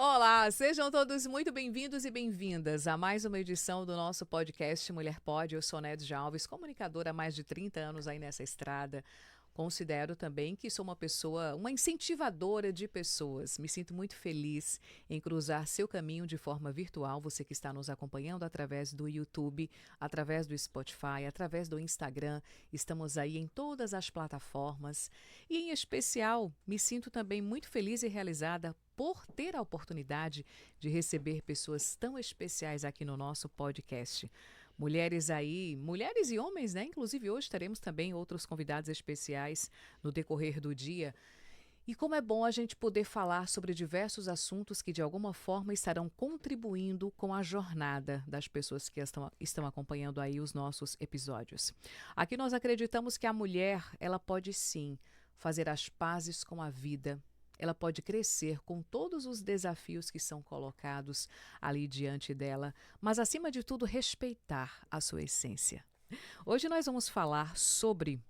Olá, sejam todos muito bem-vindos e bem-vindas a mais uma edição do nosso podcast Mulher Pode. Eu sou Nédia Alves, comunicadora há mais de 30 anos aí nessa estrada. Considero também que sou uma pessoa, uma incentivadora de pessoas. Me sinto muito feliz em cruzar seu caminho de forma virtual. Você que está nos acompanhando através do YouTube, através do Spotify, através do Instagram. Estamos aí em todas as plataformas. E, em especial, me sinto também muito feliz e realizada por ter a oportunidade de receber pessoas tão especiais aqui no nosso podcast. Mulheres aí, mulheres e homens, né? Inclusive hoje teremos também outros convidados especiais no decorrer do dia. E como é bom a gente poder falar sobre diversos assuntos que de alguma forma estarão contribuindo com a jornada das pessoas que estão acompanhando aí os nossos episódios. Aqui nós acreditamos que a mulher, ela pode sim fazer as pazes com a vida. Ela pode crescer com todos os desafios que são colocados ali diante dela, mas acima de tudo respeitar a sua essência. Hoje nós vamos falar sobre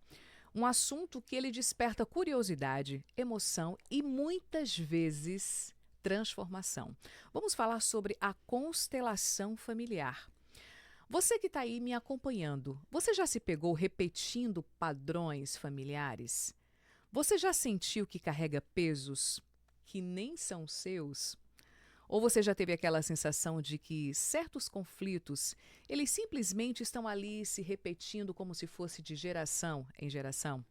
um assunto que ele desperta curiosidade, emoção e muitas vezes transformação. Vamos falar sobre a constelação familiar. Você que está aí me acompanhando, você já se pegou repetindo padrões familiares? Você já sentiu que carrega pesos que nem são seus? Ou você já teve aquela sensação de que certos conflitos, eles simplesmente estão ali se repetindo como se fosse de geração em geração?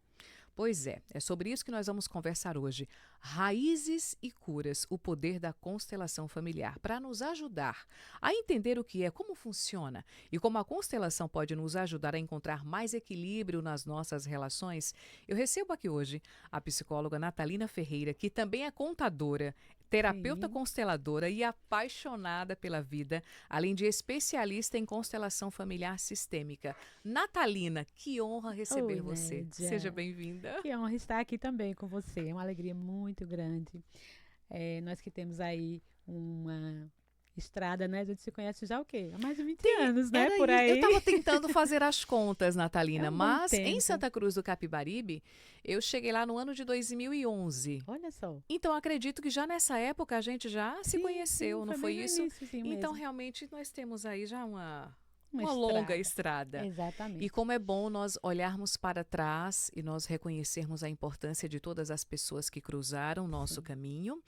Pois é sobre isso que nós vamos conversar hoje. Raízes e curas, o poder da constelação familiar, para nos ajudar a entender o que é, como funciona e como a constelação pode nos ajudar a encontrar mais equilíbrio nas nossas relações. Eu recebo aqui hoje a psicóloga Natalina Ferreira, que também é contadora, terapeuta Sim. consteladora e apaixonada pela vida, além de especialista em constelação familiar sistêmica. Natalina, que honra receber Oi, você. Seja Nédia. bem-vinda. Que honra estar aqui também com você. É uma alegria muito grande. Nós que temos aí uma estrada, né? A gente se conhece já o quê? Há mais de 20 anos, né? Era Por isso. Eu aí. estava tentando fazer as contas, É Natalina, um bom mas em tempo. Santa Cruz do Capibaribe, eu cheguei lá no ano de 2011. Olha só. Então, acredito que já nessa época a gente já se Sim, sim, conheceu, não foi foi bem no isso? iníciozinho Então, mesmo. realmente, nós temos aí já Uma uma longa estrada. estrada. E Exatamente. como é bom nós olharmos para trás e nós reconhecermos a importância de todas as pessoas que cruzaram o nosso Sim. caminho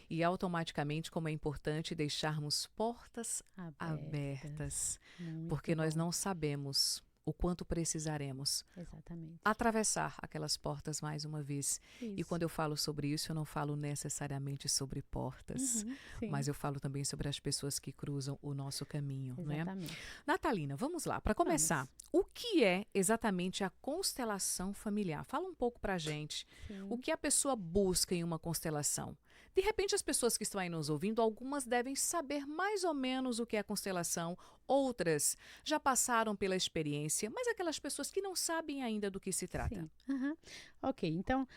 e automaticamente como é importante deixarmos portas Abertas. abertas, Muito porque nós bom. não sabemos o quanto precisaremos Exatamente. atravessar aquelas portas mais uma vez. E Isso. quando eu falo sobre isso, eu não falo necessariamente sobre portas, Uhum, mas sim, eu falo também sobre as pessoas que cruzam o nosso caminho, não é? exatamente. Natalina, vamos lá. Para começar, Vamos. o que é exatamente a constelação familiar? Fala um pouco para a gente. O Sim. que a pessoa busca em uma constelação? De repente, as pessoas que estão aí nos ouvindo, algumas devem saber mais ou menos o que é a constelação, outras já passaram pela experiência, mas aquelas pessoas que não sabem ainda do que se trata. Sim. Aham. Ok, então,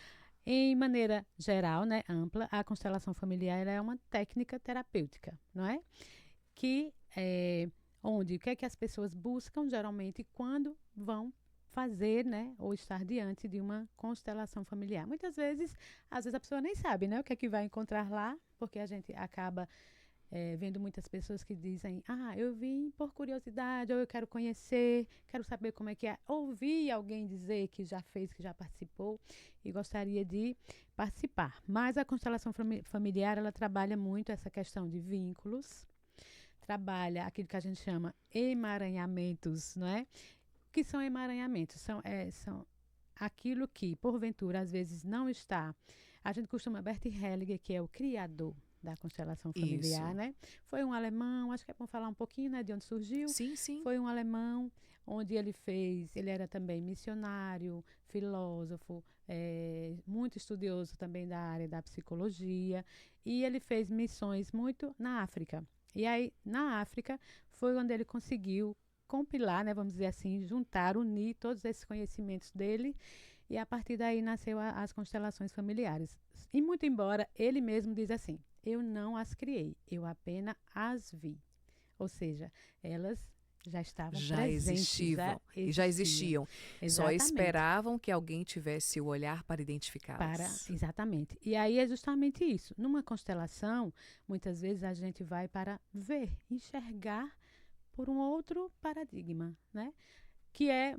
em maneira geral, né, ampla, a constelação familiar ela é uma técnica terapêutica, não é? Que é onde o que é que as pessoas buscam geralmente quando vão fazer, né, ou estar diante de uma constelação familiar. Muitas vezes, às vezes a pessoa nem sabe, né, o que é que vai encontrar lá, porque a gente acaba vendo muitas pessoas que dizem, eu vim por curiosidade, ou eu quero conhecer, quero saber como é que é. Ouvi alguém dizer que já fez, que já participou e gostaria de participar. Mas a constelação familiar, ela trabalha muito essa questão de vínculos, trabalha aquilo que a gente chama emaranhamentos, não é? O que são emaranhamentos? São aquilo que, porventura, às vezes não está. A gente costuma, Bert Hellinger, que é o criador da constelação familiar, Isso. né? Foi um alemão, acho que é bom falar um pouquinho, né, de onde surgiu. Sim, sim. Foi um alemão onde ele era também missionário, filósofo, muito estudioso também da área da psicologia, e ele fez missões muito na África. E aí, na África, foi onde ele conseguiu compilar, né, vamos dizer assim, juntar, unir todos esses conhecimentos dele e a partir daí nasceu as constelações familiares. E muito embora ele mesmo diz assim, eu não as criei, eu apenas as vi. Ou seja, elas já estavam Já presentes, existiam. E já existiam. Só Exatamente. esperavam que alguém tivesse o olhar para identificá-las. Exatamente. E aí é justamente isso. Numa constelação, muitas vezes a gente vai para ver, enxergar por um outro paradigma, né? Que é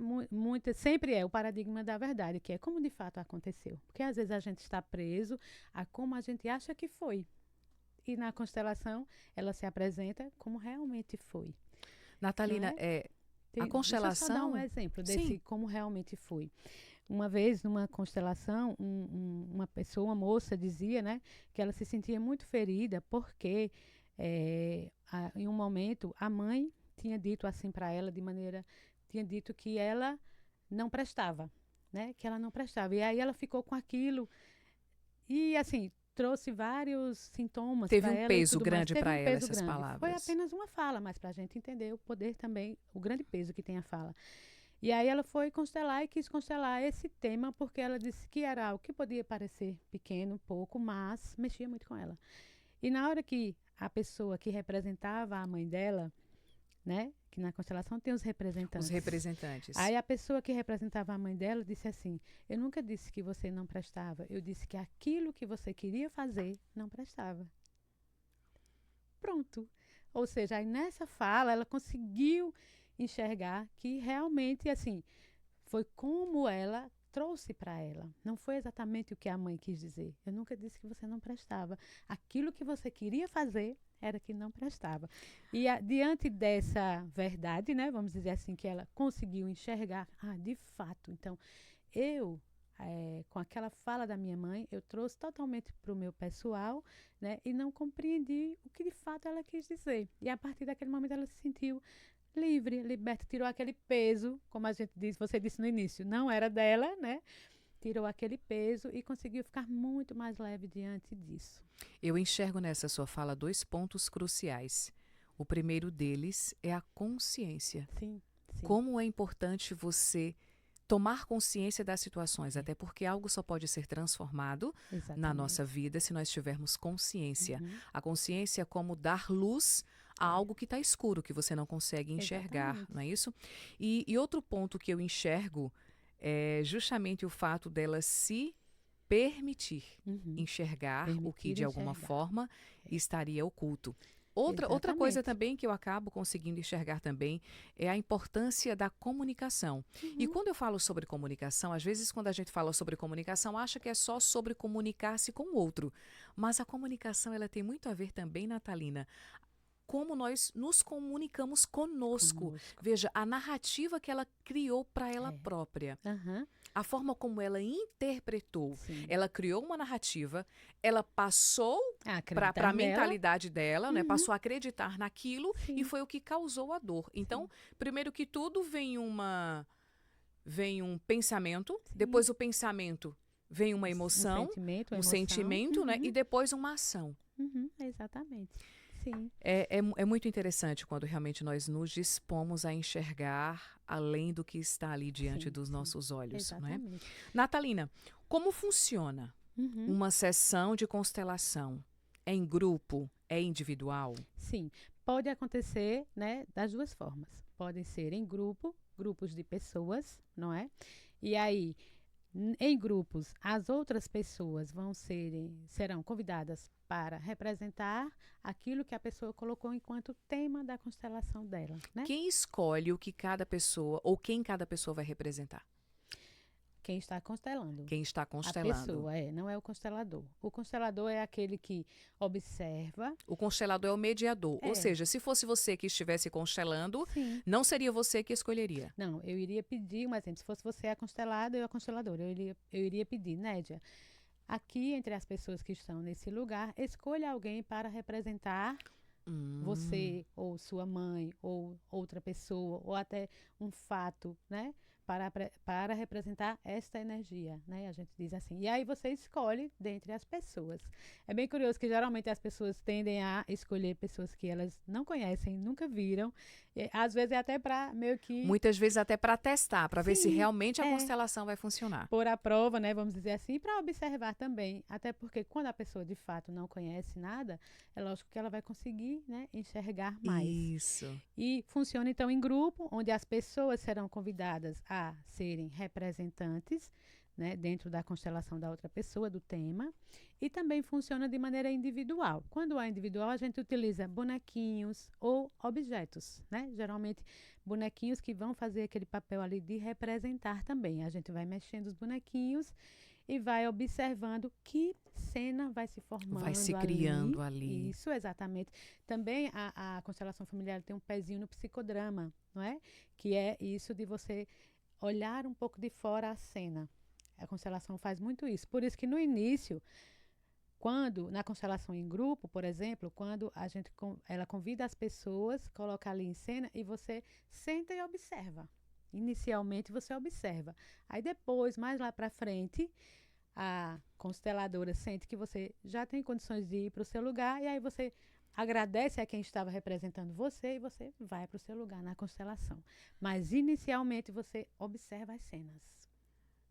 sempre é o paradigma da verdade, que é como de fato aconteceu. Porque às vezes a gente está preso a como a gente acha que foi. E na constelação ela se apresenta como realmente foi. Natalina, a constelação... Deixa eu só dar um exemplo desse Sim. como realmente foi. Uma vez, numa constelação, uma pessoa, uma moça, dizia, né, que ela se sentia muito ferida porque, em um momento, a mãe tinha dito assim para ela, tinha dito que ela não prestava, né, que ela não prestava. E aí ela ficou com aquilo e, assim, trouxe vários sintomas para Teve um ela e peso tudo mais. grande Teve para um ela peso essas grande. Foi palavras. apenas uma fala, mas para a gente entender o poder também, o grande peso que tem a fala. E aí ela foi constelar e quis constelar esse tema porque ela disse que era algo que podia parecer pequeno, pouco, mas mexia muito com ela. E na hora que a pessoa que representava a mãe dela, né, que na constelação tem os representantes. Os representantes. Aí a pessoa que representava a mãe dela disse assim: eu nunca disse que você não prestava, eu disse que aquilo que você queria fazer não prestava. Pronto. Ou seja, aí nessa fala ela conseguiu enxergar que realmente, assim, foi como ela trouxe para ela. Não foi exatamente o que a mãe quis dizer. Eu nunca disse que você não prestava. Aquilo que você queria fazer era que não prestava. E diante dessa verdade, né, vamos dizer assim, que ela conseguiu enxergar, de fato, então, com aquela fala da minha mãe, eu trouxe totalmente para o meu pessoal, né, e não compreendi o que de fato ela quis dizer. E a partir daquele momento ela se sentiu livre, liberta, tirou aquele peso, como a gente disse, você disse no início, não era dela, né? Tirou aquele peso e conseguiu ficar muito mais leve diante disso. Eu enxergo nessa sua fala 2 pontos cruciais. O primeiro deles é a consciência. Sim, sim. Como é importante você tomar consciência das situações, até porque algo só pode ser transformado na nossa vida se nós tivermos consciência. A consciência é como dar luz a algo que está escuro, que você não consegue enxergar, Exatamente. não é isso? E outro ponto que eu enxergo é justamente o fato dela se permitir enxergar o que de alguma forma estaria oculto. Outra coisa também que eu acabo conseguindo enxergar também é a importância da comunicação. E quando eu falo sobre comunicação, às vezes quando a gente fala sobre comunicação, acha que é só sobre comunicar-se com o outro. Mas a comunicação, ela tem muito a ver também, Natalina, como nós nos comunicamos conosco. Veja, a narrativa que ela criou para ela própria. A forma como ela interpretou. Sim. Ela criou uma narrativa, ela passou para a mentalidade dela, né? Passou a acreditar naquilo. Sim. E foi o que causou a dor. Então, primeiro que tudo, vem um pensamento, depois o pensamento vem uma emoção, um sentimento, né? E depois uma ação. Exatamente. Sim. É muito interessante quando realmente nós nos dispomos a enxergar além do que está ali diante dos nossos olhos. Exatamente. Não é? Natalina, como funciona uma sessão de constelação? É em grupo? É individual? Sim, pode acontecer, né, das duas formas. Podem ser em grupos de pessoas, não é? E aí, em grupos, as outras pessoas serão convidadas para representar aquilo que a pessoa colocou enquanto tema da constelação dela, né? Quem escolhe o que cada pessoa, ou quem cada pessoa vai representar? Quem está constelando. Quem está constelando. A pessoa, não é o constelador. O constelador é aquele que observa. O constelador é o mediador. Ou seja, se fosse você que estivesse constelando, não seria você que escolheria. Não, eu iria pedir, um exemplo, se fosse você a constelada e a consteladora, eu iria pedir, Nédia, aqui entre as pessoas que estão nesse lugar, escolha alguém para representar você, ou sua mãe, ou outra pessoa, ou até um fato, né? Para representar esta energia, né? A gente diz assim. E aí você escolhe dentre as pessoas. É bem curioso que geralmente as pessoas tendem a escolher pessoas que elas não conhecem, nunca viram, Às vezes é até para meio que Muitas vezes até para testar, para ver se sim, realmente a é, constelação vai funcionar. pôr à prova, né, vamos dizer assim, para observar também, até porque quando a pessoa de fato não conhece nada, é lógico que ela vai conseguir, né, enxergar mais. Isso. E funciona então em grupo, onde as pessoas serão convidadas a serem representantes, né, dentro da constelação da outra pessoa, do tema, e também funciona de maneira individual. Quando é individual, a gente utiliza bonequinhos ou objetos, né? Geralmente bonequinhos que vão fazer aquele papel ali de representar também. A gente vai mexendo os bonequinhos e vai observando que cena vai se Vai se formando criando ali. ali. Isso, exatamente. Também a constelação familiar tem um pezinho no psicodrama, não é? Que é isso de você olhar um pouco de fora a cena. A constelação faz muito isso. Por isso que no início, quando na constelação em grupo, por exemplo, quando ela convida as pessoas, coloca ali em cena e você senta e observa. Inicialmente você observa. Aí depois, mais lá para frente, a consteladora sente que você já tem condições de ir para o seu lugar e aí você agradece a quem estava representando você e você vai para o seu lugar na constelação. Mas inicialmente você observa as cenas.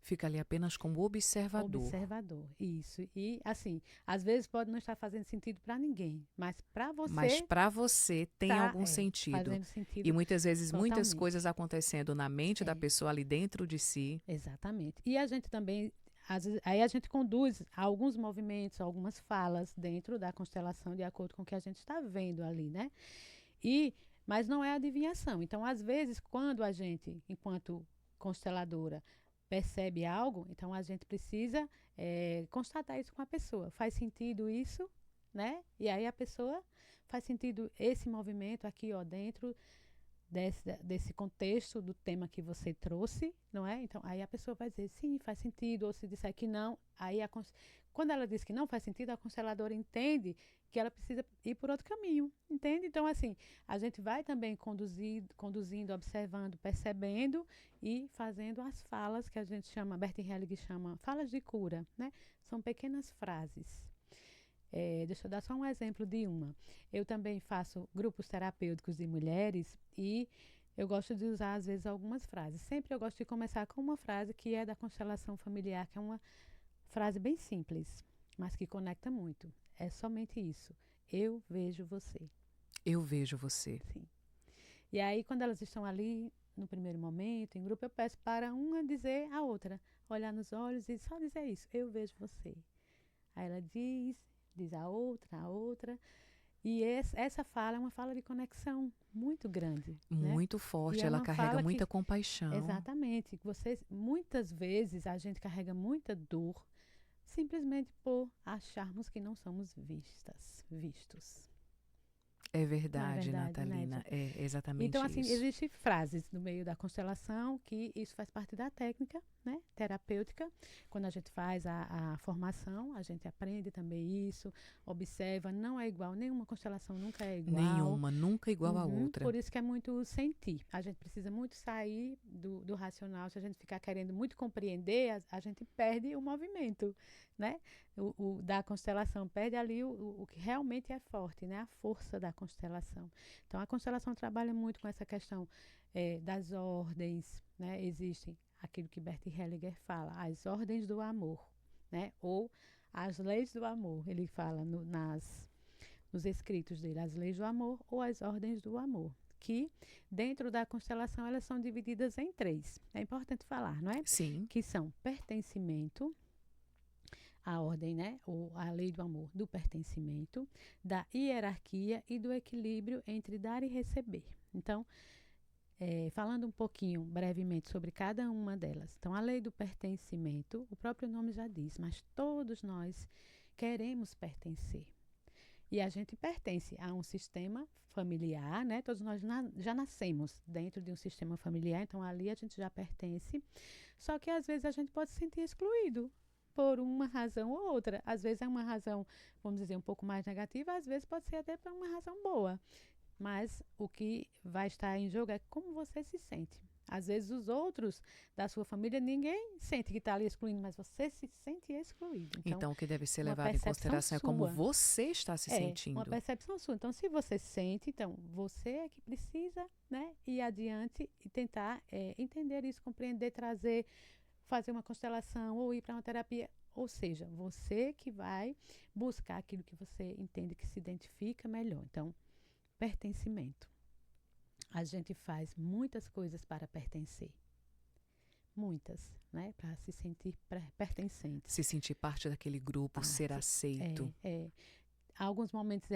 Fica ali apenas como observador. Observador, isso. E assim, às vezes pode não estar fazendo sentido para ninguém, mas para Mas você para você tem tá algum sentido. fazendo E sentido muitas vezes muitas totalmente. coisas acontecendo na mente da É, pessoa ali dentro de si. exatamente. E a gente também, às vezes, aí a gente conduz alguns movimentos, algumas falas dentro da constelação de acordo com o que a gente está vendo ali, né? E, mas não é adivinhação. Então, às vezes, quando a gente, enquanto consteladora, percebe algo, então a gente precisa constatar isso com a pessoa. Faz sentido isso, né? E aí a pessoa faz sentido esse movimento aqui, ó, dentro desse contexto do tema que você trouxe, não é? Então, aí a pessoa vai dizer sim, faz sentido, ou se disser que não, aí quando ela diz que não faz sentido, a consteladora entende que ela precisa ir por outro caminho, entende? Então, assim, a gente vai também conduzindo, observando, percebendo e fazendo as falas que a gente chama, Bert Helling chama falas de cura, né? São pequenas frases. Deixa eu dar só um exemplo de uma. Eu também faço grupos terapêuticos de mulheres e eu gosto de usar, às vezes, algumas frases. Sempre eu gosto de começar com uma frase que é da constelação familiar, que é uma frase bem simples, mas que conecta muito. É somente isso. Eu vejo você. Eu vejo você. Sim. E aí, quando elas estão ali, no primeiro momento, em grupo, eu peço para uma dizer a outra. Olhar nos olhos e só dizer isso. Eu vejo você. Aí ela diz a outra. E essa fala é uma fala de conexão muito grande, né? Muito E forte, é ela uma carrega fala que, muita compaixão. exatamente, muitas vezes a gente carrega muita dor simplesmente por acharmos que não somos vistos. É Não é verdade, verdade, Natalina. Nédia? É Então, exatamente assim, isso. existem frases no meio da constelação que isso faz parte da técnica, né, terapêutica. Quando a gente faz a formação, a gente aprende também isso, observa, não é igual, nenhuma constelação nunca é igual. Nenhuma, nunca igual a Uhum, outra. por isso que é muito sentir. A gente precisa muito sair do racional. Se a gente ficar querendo muito compreender, a gente perde o movimento, né? Da constelação, perde ali o que realmente é forte, né? A força da constelação. Então, a constelação trabalha muito com essa questão das ordens, né? Existem aquilo que Bert Hellinger fala, as ordens do amor, né? Ou as leis do amor. Ele fala nos escritos dele, as leis do amor ou as ordens do amor, que dentro da constelação elas são divididas em três. É importante falar, não é? Sim. Que são pertencimento, a ordem, né? Ou a lei do amor do pertencimento, da hierarquia e do equilíbrio entre dar e receber. Então, falando um pouquinho brevemente sobre cada uma delas. Então, a lei do pertencimento, o próprio nome já diz, mas todos nós queremos pertencer. E a gente pertence a um sistema familiar, né? Todos nós já nascemos dentro de um sistema familiar, então ali a gente já pertence. Só que às vezes a gente pode se sentir excluído por uma razão ou outra. Às vezes é uma razão, vamos dizer, um pouco mais negativa, às vezes pode ser até por uma razão boa. Mas o que vai estar em jogo é como você se sente. Às vezes os outros da sua família, ninguém sente que está ali excluindo, mas você se sente excluído. Então, o que deve ser uma levado em percepção consideração é como sua. você está se Uma sentindo. percepção sua. Então, se você sente, então, você é que precisa, né, ir adiante e tentar entender isso, compreender, trazer, fazer uma constelação ou ir para uma terapia. Ou seja, você que vai buscar aquilo que você entende que se identifica melhor. Então, pertencimento. A gente faz muitas coisas para pertencer. Muitas, né? Para se sentir pertencente. Se sentir parte daquele grupo, ser aceito. Alguns momentos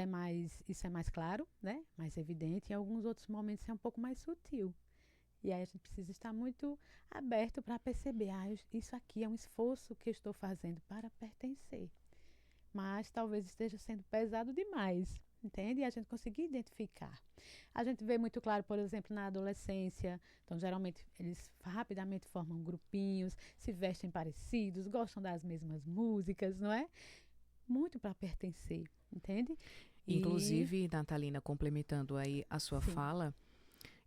isso é mais claro, né? Mais evidente. Em alguns outros momentos é um pouco mais sutil. E aí a gente precisa estar muito aberto para perceber, isso aqui é um esforço que eu estou fazendo para pertencer. Mas talvez esteja sendo pesado demais, entende? E a gente conseguir identificar. A gente vê muito claro, por exemplo, na adolescência. Então, geralmente, eles rapidamente formam grupinhos, se vestem parecidos, gostam das mesmas músicas, não é? Muito para pertencer, entende? Inclusive, Natalina, complementando aí a sua Sim. fala,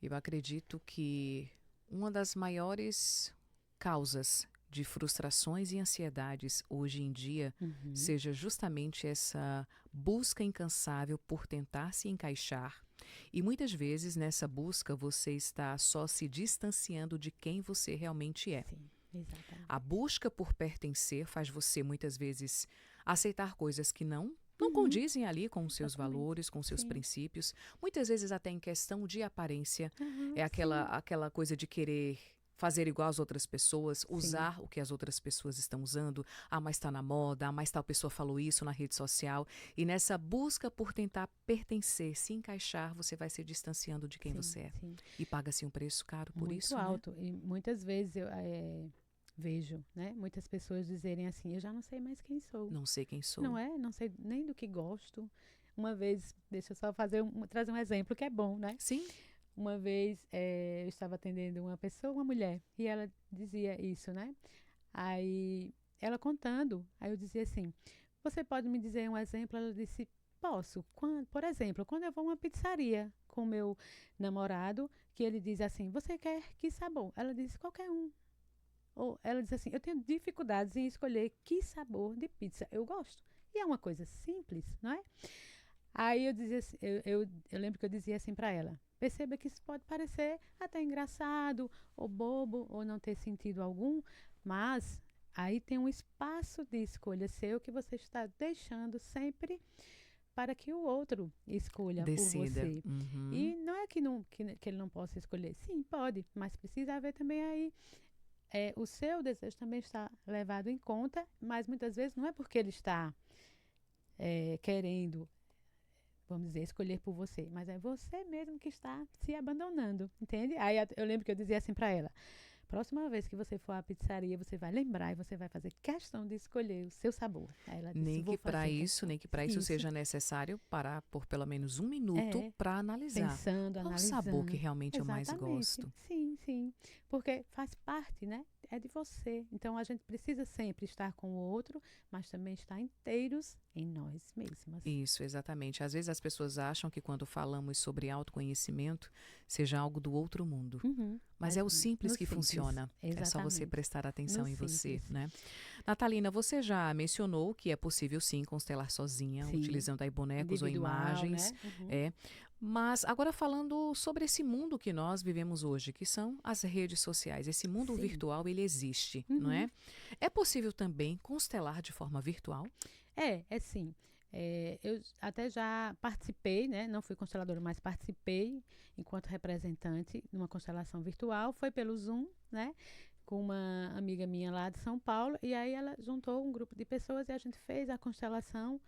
eu acredito que uma das maiores causas de frustrações e ansiedades hoje em dia seja justamente essa busca incansável por tentar se encaixar. E muitas vezes nessa busca você está só se distanciando de quem você realmente é. Sim, exatamente. A busca por pertencer faz você muitas vezes aceitar coisas que não condizem ali com os seus valores, com os seus princípios. Muitas vezes até em questão de aparência. É aquela coisa de querer fazer igual às outras pessoas, usar o que as outras pessoas estão usando. Mas está na moda, mas tal pessoa falou isso na rede social. E nessa busca por tentar pertencer, se encaixar, você vai se distanciando de quem você é. Sim. E paga-se um preço caro por muito isso, alto. né? E muitas vezes eu vejo, né, muitas pessoas dizerem assim, eu já não sei mais quem sou. Não sei quem sou. Não é? Não sei nem do que gosto. Uma vez, deixa eu só trazer um exemplo que é bom, né? Sim. Uma vez eu estava atendendo uma pessoa, uma mulher, e ela dizia isso, né? Aí ela contando, aí eu dizia assim, você pode me dizer um exemplo? Ela disse, posso. Por exemplo, quando eu vou a uma pizzaria com meu namorado, que ele diz assim, você quer que sabor? Ela disse, qualquer um. Ou ela diz assim, eu tenho dificuldades em escolher que sabor de pizza eu gosto. E é uma coisa simples, não é? Aí eu dizia assim, eu lembro que eu dizia assim para ela, perceba que isso pode parecer até engraçado, ou bobo, ou não ter sentido algum, mas aí tem um espaço de escolha seu que você está deixando sempre para que o outro escolha por você. E não é que ele não possa escolher. Sim, pode, mas precisa haver também aí o seu desejo também está levado em conta, mas muitas vezes não é porque ele está querendo, vamos dizer, escolher por você, mas é você mesmo que está se abandonando, entende? Aí eu lembro que eu dizia assim para ela, próxima vez que você for à pizzaria, você vai lembrar e você vai fazer questão de escolher o seu sabor. Aí ela disse, nem que para isso seja necessário parar por pelo menos um minuto para analisar. Pensando, qual analisando. o sabor que realmente eu mais gosto. Sim, sim. Porque faz parte, né? É de você. Então a gente precisa sempre estar com o outro, mas também estar inteiros em nós mesmas. Isso, exatamente. Às vezes as pessoas acham que quando falamos sobre autoconhecimento, seja algo do outro mundo. Mas é o simples que funciona. Exatamente. É só você prestar atenção em você, simples. né? Natalina, você já mencionou que é possível sim constelar sozinha, utilizando aí bonecos ou imagens. Né? Mas agora falando sobre esse mundo que nós vivemos hoje, que são as redes sociais. Esse mundo virtual, ele existe, não é? É possível também constelar de forma virtual? É sim. Eu até já participei, né? Não fui consteladora, mas participei enquanto representante numa constelação virtual. Foi pelo Zoom, né? Com uma amiga minha lá de São Paulo. E aí ela juntou um grupo de pessoas e a gente fez a constelação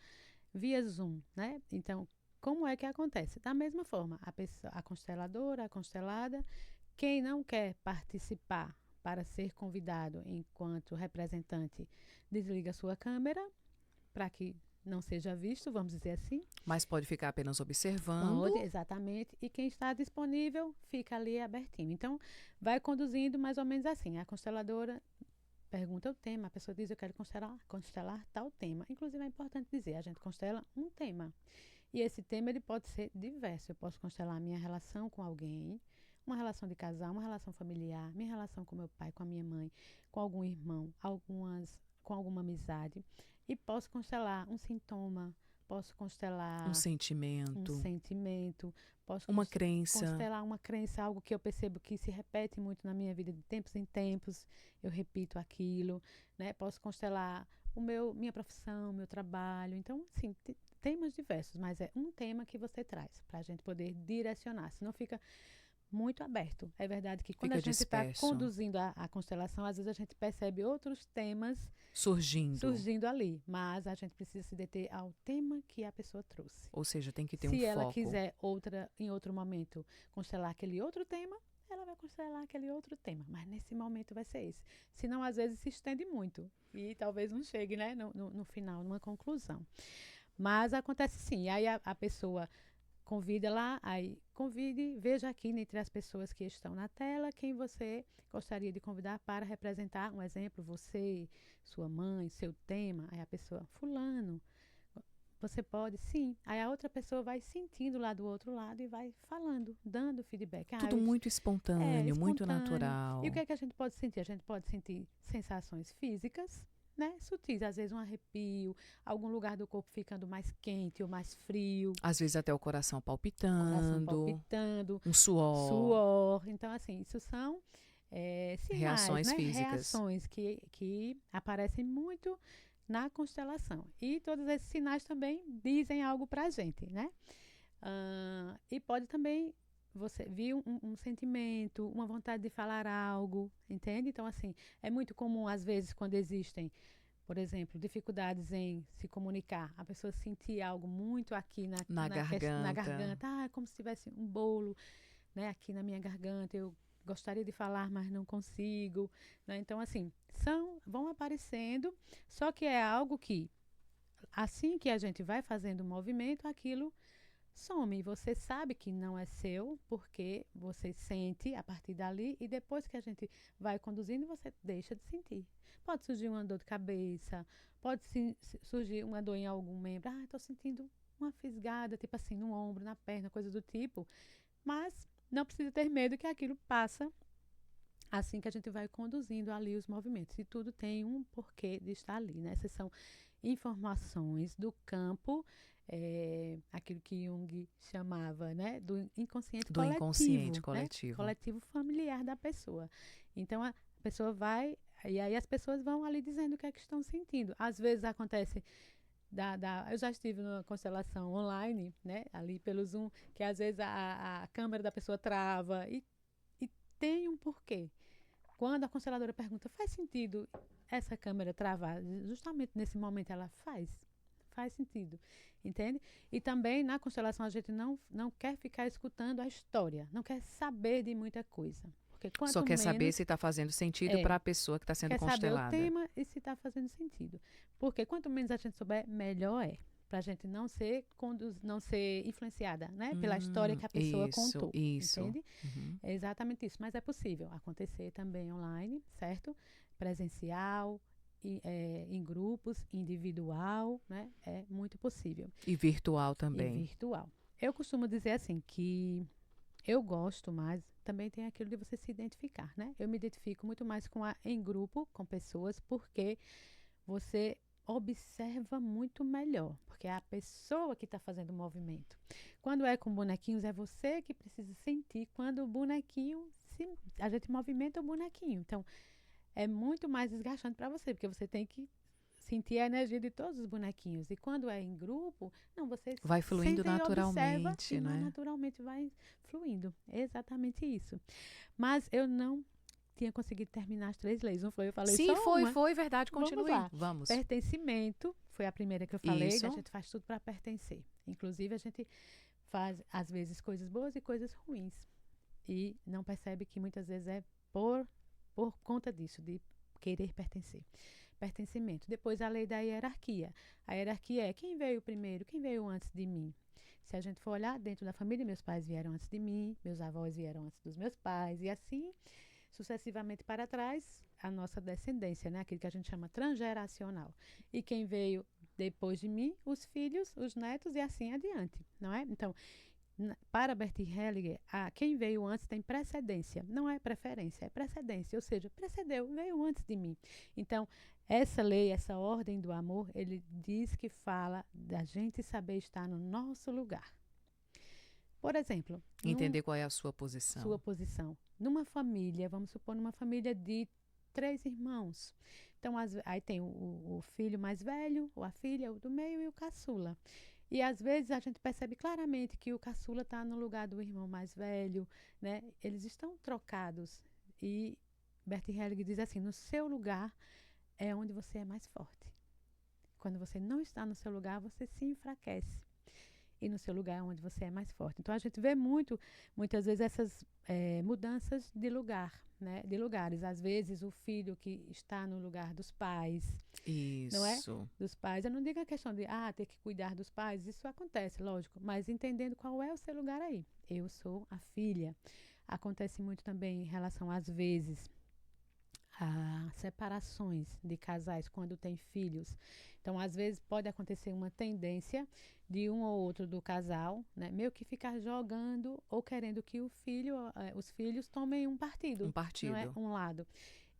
via Zoom, né? Então, como é que acontece? Da mesma forma, a consteladora, a constelada, quem não quer participar para ser convidado enquanto representante, desliga sua câmera para que não seja visto, vamos dizer assim. Mas pode ficar apenas observando. Pode, exatamente. E quem está disponível fica ali abertinho. Então, vai conduzindo mais ou menos assim. A consteladora pergunta o tema, a pessoa diz, eu quero constelar tal tema. Inclusive, é importante dizer, a gente constela um tema. E esse tema ele pode ser diverso. Eu posso constelar a minha relação com alguém, uma relação de casal, uma relação familiar, minha relação com meu pai, com a minha mãe, com algum irmão, com alguma amizade. E posso constelar um sintoma, posso Um constelar um sentimento, sentimento, posso uma crença. constelar uma crença, algo que eu percebo que se repete muito na minha vida de tempos em tempos, eu repito aquilo, né? Posso constelar minha profissão, meu trabalho. Então, sim, temas diversos, mas é um tema que você traz para a gente poder direcionar, senão fica muito aberto. É verdade que quando Fica a gente está disperso, conduzindo a constelação, às vezes a gente percebe outros temas surgindo. surgindo ali, mas a gente precisa se deter ao tema que a pessoa trouxe. Ou seja, tem que ter um Se ela foco. quiser em outro momento constelar aquele outro tema, ela vai constelar aquele outro tema, mas nesse momento vai ser esse. Senão, às vezes, se estende muito e talvez não chegue, né, no final, numa conclusão. Mas acontece sim, aí a pessoa convida lá, aí convide, veja aqui entre as pessoas que estão na tela quem você gostaria de convidar para representar um exemplo, você, sua mãe, seu tema. Aí a pessoa, fulano, você pode? Sim. Aí a outra pessoa vai sentindo lá do outro lado e vai falando, dando feedback. Tudo muito espontâneo, muito Espontâneo. E o natural. que é que a gente pode sentir? A gente pode sentir sensações físicas, né? Sutis, às vezes um arrepio, algum lugar do corpo ficando mais quente ou mais frio, Às vezes até o coração coração palpitando, palpitando, um suor, suor. Então, assim, isso são sinais, reações né? físicas. Reações que aparecem muito na constelação. E todos esses sinais também dizem algo para a gente, né? E pode também você vir um sentimento, uma vontade de falar algo, entende? Então, assim, é muito comum, às vezes, quando existem, por exemplo, dificuldades em se comunicar, a pessoa sentir algo muito aqui Na na garganta. garganta, é como se tivesse um bolo, né, aqui na minha garganta, eu gostaria de falar, mas não consigo, né? Então, assim, vão aparecendo, só que é algo que, assim que a gente vai fazendo o movimento, aquilo some. E você sabe que não é seu, porque você sente a partir dali, e depois que a gente vai conduzindo, você deixa de sentir. Pode surgir uma dor de cabeça, pode surgir uma dor em algum membro. Ah, estou sentindo uma fisgada, tipo assim, no ombro, na perna, coisa do tipo. Mas não precisa ter medo que aquilo passa assim que a gente vai conduzindo ali os movimentos. E tudo tem um porquê de estar ali, né? Essas são informações do campo, aquilo que Jung chamava, né, do inconsciente Do inconsciente coletivo, né? coletivo. Coletivo familiar da pessoa. Então, a pessoa vai, e aí as pessoas vão ali dizendo o que é que estão sentindo. Às vezes acontece eu já estive numa constelação online, né, ali pelo Zoom, que às vezes a câmera da pessoa trava e tem um porquê. Quando a consteladora pergunta, faz sentido essa câmera travar? Justamente nesse momento ela faz sentido, entende? E também na constelação a gente não quer ficar escutando a história, não quer saber de muita coisa. Porque Só quanto quer saber menos se está fazendo sentido para a pessoa que está sendo quer saber o constelada. tema e se está fazendo sentido. Porque quanto menos a gente souber, melhor é. Para a gente não ser influenciada, né? Pela história que a pessoa contou. Isso. Entende? Uhum. É exatamente isso. Mas é possível acontecer também online, certo? Presencial, em grupos, individual, né? É muito possível. E virtual E também. virtual. Eu costumo dizer assim que eu gosto mais, também tem aquilo de você se identificar, né? Eu me identifico muito mais em grupo, com pessoas, porque você observa muito melhor, porque é a pessoa que está fazendo o movimento. Quando é com bonequinhos, é você que precisa sentir quando o bonequinho, a gente movimenta o bonequinho. Então, é muito mais desgastante para você, porque você tem que sentir a energia de todos os bonequinhos. E quando é em grupo, não, você Vai fluindo senta e observa naturalmente, e né? naturalmente vai fluindo. É exatamente isso. Mas eu não tinha conseguido terminar as 3 leis, não foi? Eu falei Sim, só uma. foi verdade. Vamos Continue. lá. Vamos. Pertencimento foi a primeira que eu falei, Isso. que a gente faz tudo para pertencer. Inclusive, a gente faz, às vezes, coisas boas e coisas ruins. E não percebe que muitas vezes é por conta disso, de querer pertencer. Pertencimento. Depois, a lei da hierarquia. A hierarquia é quem veio primeiro, quem veio antes de mim. Se a gente for olhar dentro da família, meus pais vieram antes de mim, meus avós vieram antes dos meus pais, e assim sucessivamente para trás, a nossa descendência, né? Aquilo que a gente chama transgeracional. E quem veio depois de mim, os filhos, os netos e assim adiante, não é? Então, Para Bert Hellinger, quem veio antes tem precedência. Não é preferência, é precedência. Ou seja, precedeu, veio antes de mim. Então, essa lei, essa ordem do amor, ele diz que fala da gente saber estar no nosso lugar. Por exemplo, Entender qual é a sua posição. Sua posição. Numa família, vamos supor, numa família de 3 irmãos. Então, aí tem o filho mais velho, ou a filha, o do meio e o caçula. E às vezes a gente percebe claramente que o caçula está no lugar do irmão mais velho, né? Eles estão trocados. E Bert Hellinger diz assim: no seu lugar é onde você é mais forte. Quando você não está no seu lugar, você se enfraquece. E no seu lugar é onde você é mais forte. Então a gente vê muitas vezes essas mudanças de lugar, né? De lugares. Às vezes o filho que está no lugar dos pais. Isso. Não é? Dos pais. Eu não digo a questão de ter que cuidar dos pais. Isso acontece, lógico. Mas entendendo qual é o seu lugar aí. Eu sou a filha. Acontece muito também em relação, às vezes, a separações de casais quando tem filhos. Então, às vezes, pode acontecer uma tendência de um ou outro do casal, né, meio que ficar jogando ou querendo que os filhos tomem um partido. Um partido. Não é? Um lado.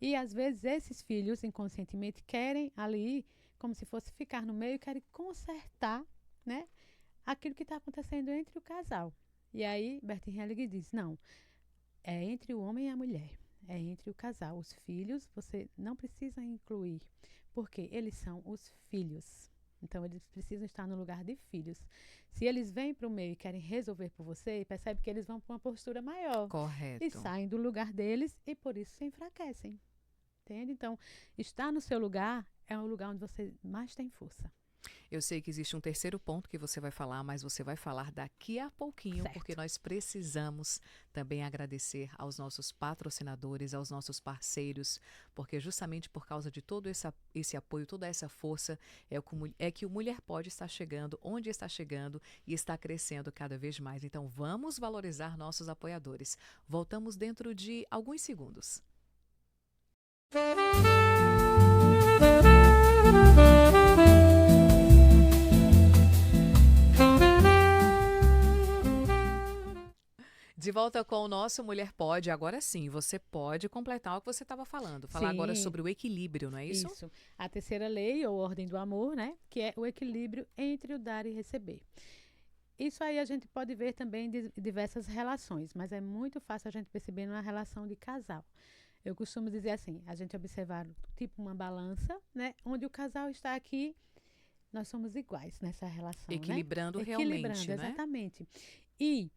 E, às vezes, esses filhos, inconscientemente, querem ali, como se fosse ficar no meio, querem consertar, né, aquilo que está acontecendo entre o casal. E aí, Bert Hellinger diz, não, é entre o homem e a mulher. É entre o casal. Os filhos você não precisa incluir, porque eles são os filhos. Então, eles precisam estar no lugar de filhos. Se eles vêm para o meio e querem resolver por você, percebe que eles vão para uma postura maior. Correto. E saem do lugar deles e, por isso, se enfraquecem. Entende? Então, estar no seu lugar é o lugar onde você mais tem força. Eu sei que existe um terceiro ponto que você vai falar, mas você vai falar daqui a pouquinho, Certo. porque nós precisamos também agradecer aos nossos patrocinadores, aos nossos parceiros, porque justamente por causa de todo esse apoio, toda essa força, é que o Mulher Pode estar chegando, onde está chegando e está crescendo cada vez mais. Então, vamos valorizar nossos apoiadores. Voltamos dentro de alguns segundos. De volta com o nosso Mulher Pode. Agora sim, você pode completar o que você estava falando. Falar agora sobre o equilíbrio, não é isso? Isso. A terceira lei, ou ordem do amor, né? Que é o equilíbrio entre o dar e receber. Isso aí a gente pode ver também em diversas relações, mas é muito fácil a gente perceber numa relação de casal. Eu costumo dizer assim, a gente observar tipo uma balança, né? Onde o casal está aqui, nós somos iguais nessa relação, Equilibrando né? realmente, Equilibrando, né? exatamente. E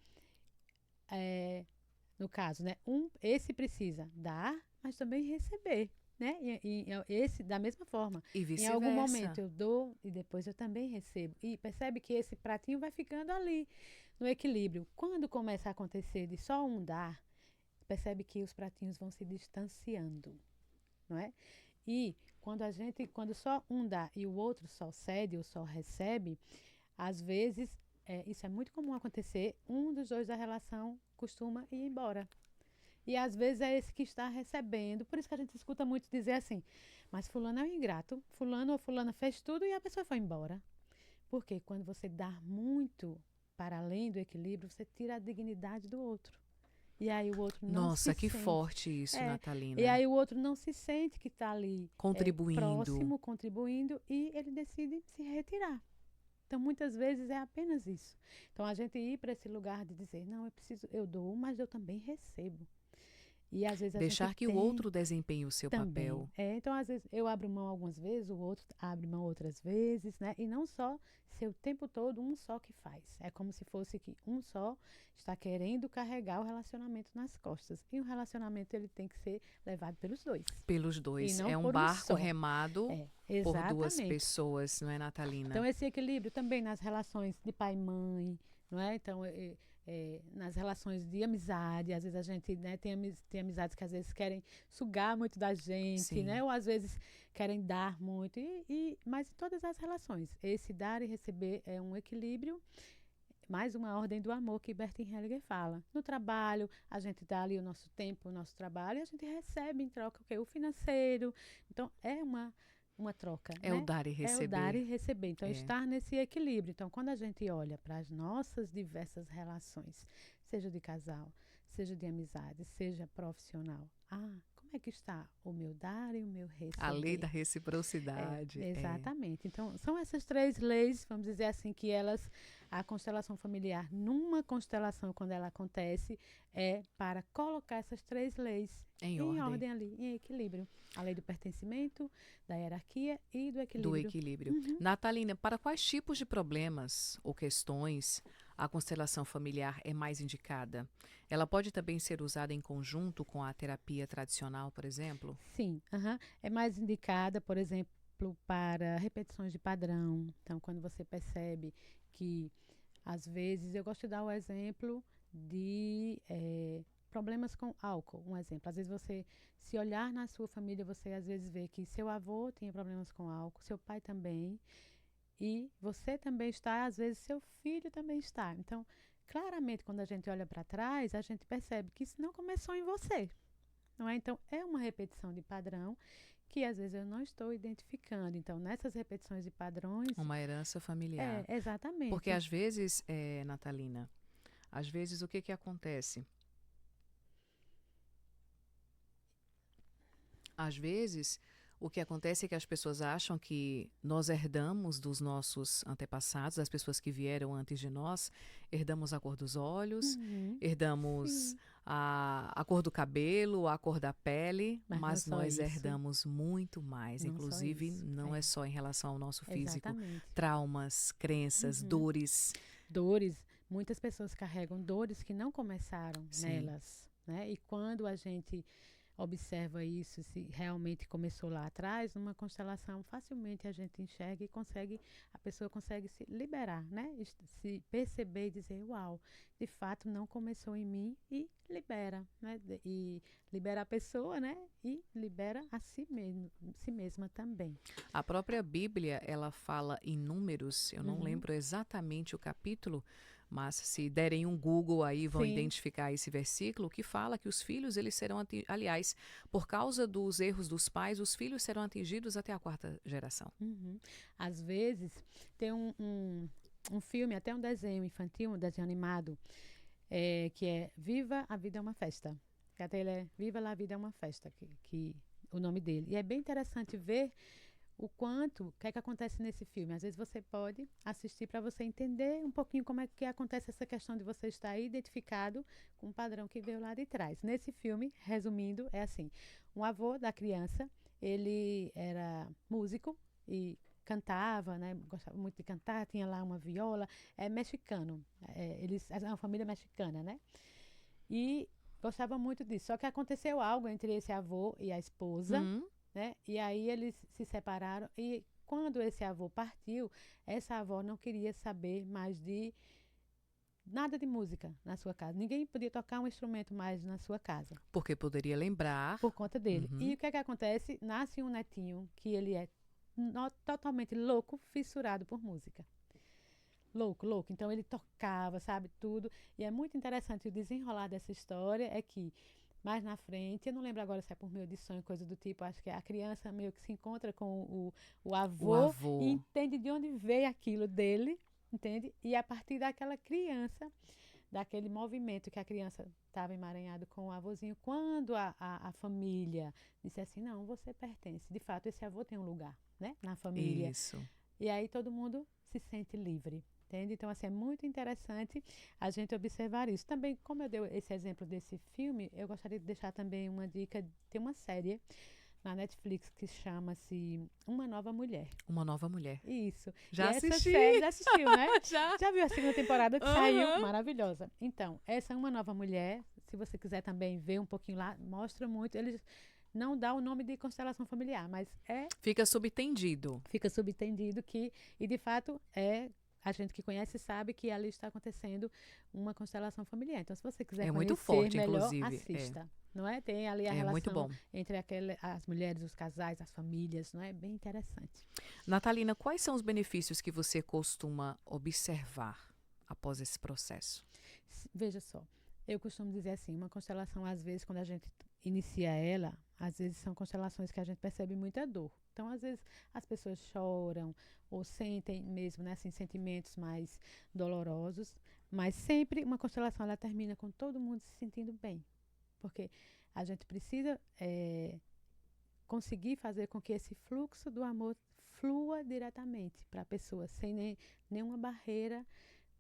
no caso, né, esse precisa dar, mas também receber, né? E esse da mesma forma. E Em vice-versa. algum momento eu dou e depois eu também recebo. E percebe que esse pratinho vai ficando ali no equilíbrio. Quando começa a acontecer de só um dar, percebe que os pratinhos vão se distanciando, não é? E quando só um dá e o outro só cede ou só recebe, às vezes isso é muito comum acontecer, um dos dois da relação costuma ir embora. E às vezes é esse que está recebendo. Por isso que a gente escuta muito dizer assim, mas fulano é um ingrato, fulano ou fulana fez tudo e a pessoa foi embora. Porque quando você dá muito para além do equilíbrio, você tira a dignidade do outro. E aí o outro não se Nossa, que sente. forte isso, Natalina. E aí o outro não se sente que está ali Contribuindo. próximo, contribuindo, e ele decide se retirar. Então, muitas vezes é apenas isso. Então, a gente ir para esse lugar de dizer, não, eu dou, mas eu também recebo. E às vezes Deixar que o outro desempenhe o seu também. papel. Então, às vezes, eu abro mão algumas vezes, o outro abre mão outras vezes, né? E não só ser o tempo todo um só que faz. É como se fosse que um só está querendo carregar o relacionamento nas costas. E o relacionamento, ele tem que ser levado pelos dois. Pelos dois. E não É um por barco só. remado por duas Exatamente. pessoas, não é, Natalina? Então, esse equilíbrio também nas relações de pai e mãe, não é? Então, nas relações de amizade, às vezes a gente, né, tem amizades que às vezes querem sugar muito da gente, Sim. né? Ou às vezes querem dar muito, mas em todas as relações. Esse dar e receber é um equilíbrio, mais uma ordem do amor que Bert Hellinger fala. No trabalho, a gente dá ali o nosso tempo, o nosso trabalho, e a gente recebe em troca o financeiro. Então, uma troca, É né? o dar e É o dar e receber. receber. Então, É. estar nesse equilíbrio. Então, quando a gente olha para as nossas diversas relações, seja de casal, seja de amizade, seja profissional, como é que está o meu dar e o meu A lei da receber? reciprocidade. É. Exatamente. Então, são essas três leis, vamos dizer assim, que elas, a constelação familiar, numa constelação, quando ela acontece, é para colocar essas três leis Em em ordem. ordem ali, em equilíbrio. A lei do pertencimento, da hierarquia e do Do equilíbrio. equilíbrio. Uhum. Natalina, para quais tipos de problemas ou questões a constelação familiar é mais indicada? Ela pode também ser usada em conjunto com a terapia tradicional, por exemplo? Sim, aham. É mais indicada, por exemplo, para repetições de padrão. Então, quando você percebe que, às vezes, eu gosto de dar o exemplo de problemas com álcool. Um exemplo, às vezes você, se olhar na sua família, você às vezes vê que seu avô tinha problemas com álcool, seu pai também, e você também está, às vezes seu filho também está. Então, claramente, quando a gente olha para trás, a gente percebe que isso não começou em você. Não é? Então, é uma repetição de padrão que às vezes eu não estou identificando. Então, nessas repetições de padrões, Uma herança familiar. Porque exatamente. às vezes, Natalina, às vezes o que que acontece? Às vezes, o que acontece é que as pessoas acham que nós herdamos dos nossos antepassados, das pessoas que vieram antes de nós, herdamos a cor dos olhos, Uhum, herdamos sim, a cor do cabelo, a cor da pele, mas não mas só nós isso, herdamos muito mais. não só Inclusive, isso. não é só em relação ao nosso físico, Exatamente. traumas, crenças, Uhum. dores. Dores, muitas pessoas carregam dores que não começaram Sim. nelas, né? E quando a gente observa isso, se realmente começou lá atrás, numa constelação, facilmente a gente enxerga e consegue, a pessoa consegue se liberar, né? Se perceber e dizer, uau, de fato não começou em mim e libera, né? E libera a pessoa, né? E libera a si mesma também. A própria Bíblia, ela fala em números, eu não Uhum. lembro exatamente o capítulo, mas se derem um Google aí vão Sim. identificar esse versículo que fala que os filhos eles serão, aliás, por causa dos erros dos pais, os filhos serão atingidos até a quarta geração. Uhum. Às vezes, tem um filme, até um desenho infantil, um desenho animado, que é Viva a Vida é uma Festa. Que até ele é Viva a Vida é uma Festa, que o nome dele. E é bem interessante ver o quanto, o que é que acontece nesse filme. Às vezes você pode assistir para você entender um pouquinho como é que acontece essa questão de você estar aí identificado com um padrão que veio lá de trás. Nesse filme, resumindo, é assim, um avô da criança, ele era músico e cantava, né? Gostava muito de cantar, tinha lá uma viola, é mexicano, é uma família mexicana, né? E gostava muito disso. Só que aconteceu algo entre esse avô e a esposa, Hum, né? E aí eles se separaram e quando esse avô partiu, essa avó não queria saber mais de nada de música na sua casa. Ninguém podia tocar um instrumento mais na sua casa porque poderia lembrar. por conta dele. E Uhum, o que é que acontece? Nasce um netinho que ele é totalmente louco, fissurado por música. Louco, louco. Então ele tocava, sabe, tudo. E é muito interessante o desenrolar dessa história é que mais na frente, eu não lembro agora se é por meio de sonho, coisa do tipo, acho que a criança meio que se encontra com o o avô e avô. entende de onde veio aquilo dele, entende? E a partir daquela criança, daquele movimento que a criança estava emaranhado com o avôzinho, quando a família disse assim, não, você pertence, de fato esse avô tem um lugar, né, na família. Isso. E aí todo mundo se sente livre. Entende? Então, assim, é muito interessante a gente observar isso. Também, como eu dei esse exemplo desse filme, eu gostaria de deixar também uma dica. Tem uma série na Netflix que chama-se Uma Nova Mulher. Uma nova mulher. Isso. E Já essa assisti! série, já assistiu, né? Já! Já viu a segunda temporada que saiu? Aham. Maravilhosa. Então, essa Uma Nova Mulher, se você quiser também ver um pouquinho lá, mostra muito. Eles não dá o nome de constelação familiar, mas Fica subtendido. fica subentendido que, e de fato, a gente que conhece sabe que ali está acontecendo uma constelação familiar. Então, se você quiser É muito conhecer forte, melhor, inclusive. assista. Não é? Tem ali a É muito relação bom. entre as mulheres, os casais, as famílias, não é? Bem interessante. Natalina, quais são os benefícios que você costuma observar após esse processo? Veja só, eu costumo dizer assim, uma constelação, às vezes, quando a gente inicia ela, às vezes são constelações que a gente percebe muita dor. Então, às vezes, as pessoas choram ou sentem mesmo, né, assim, sentimentos mais dolorosos, mas sempre uma constelação ela termina com todo mundo se sentindo bem, porque a gente precisa conseguir fazer com que esse fluxo do amor flua diretamente para a pessoa, sem nenhuma barreira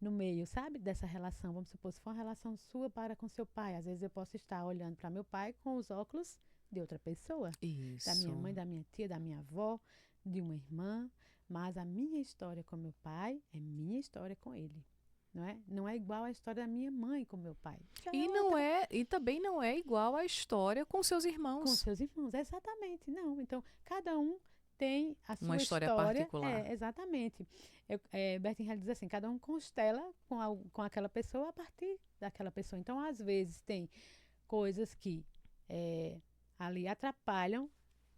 no meio, sabe? Dessa relação. Vamos supor, se for uma relação sua para com seu pai, às vezes eu posso estar olhando para meu pai com os óculos de outra pessoa, da minha Isso. mãe, da minha tia, da minha avó, de uma irmã, mas a minha história com meu pai é minha história com ele. Não é? Não é igual à história da minha mãe com meu pai. Já é E não outra. é, e também não é igual à história com seus Com irmãos. seus irmãos, exatamente. Não, então cada um tem a Uma sua história história, particular. exatamente. Bertin diz assim, cada um constela com aquela pessoa a partir daquela pessoa. Então, às vezes, tem coisas que ali atrapalham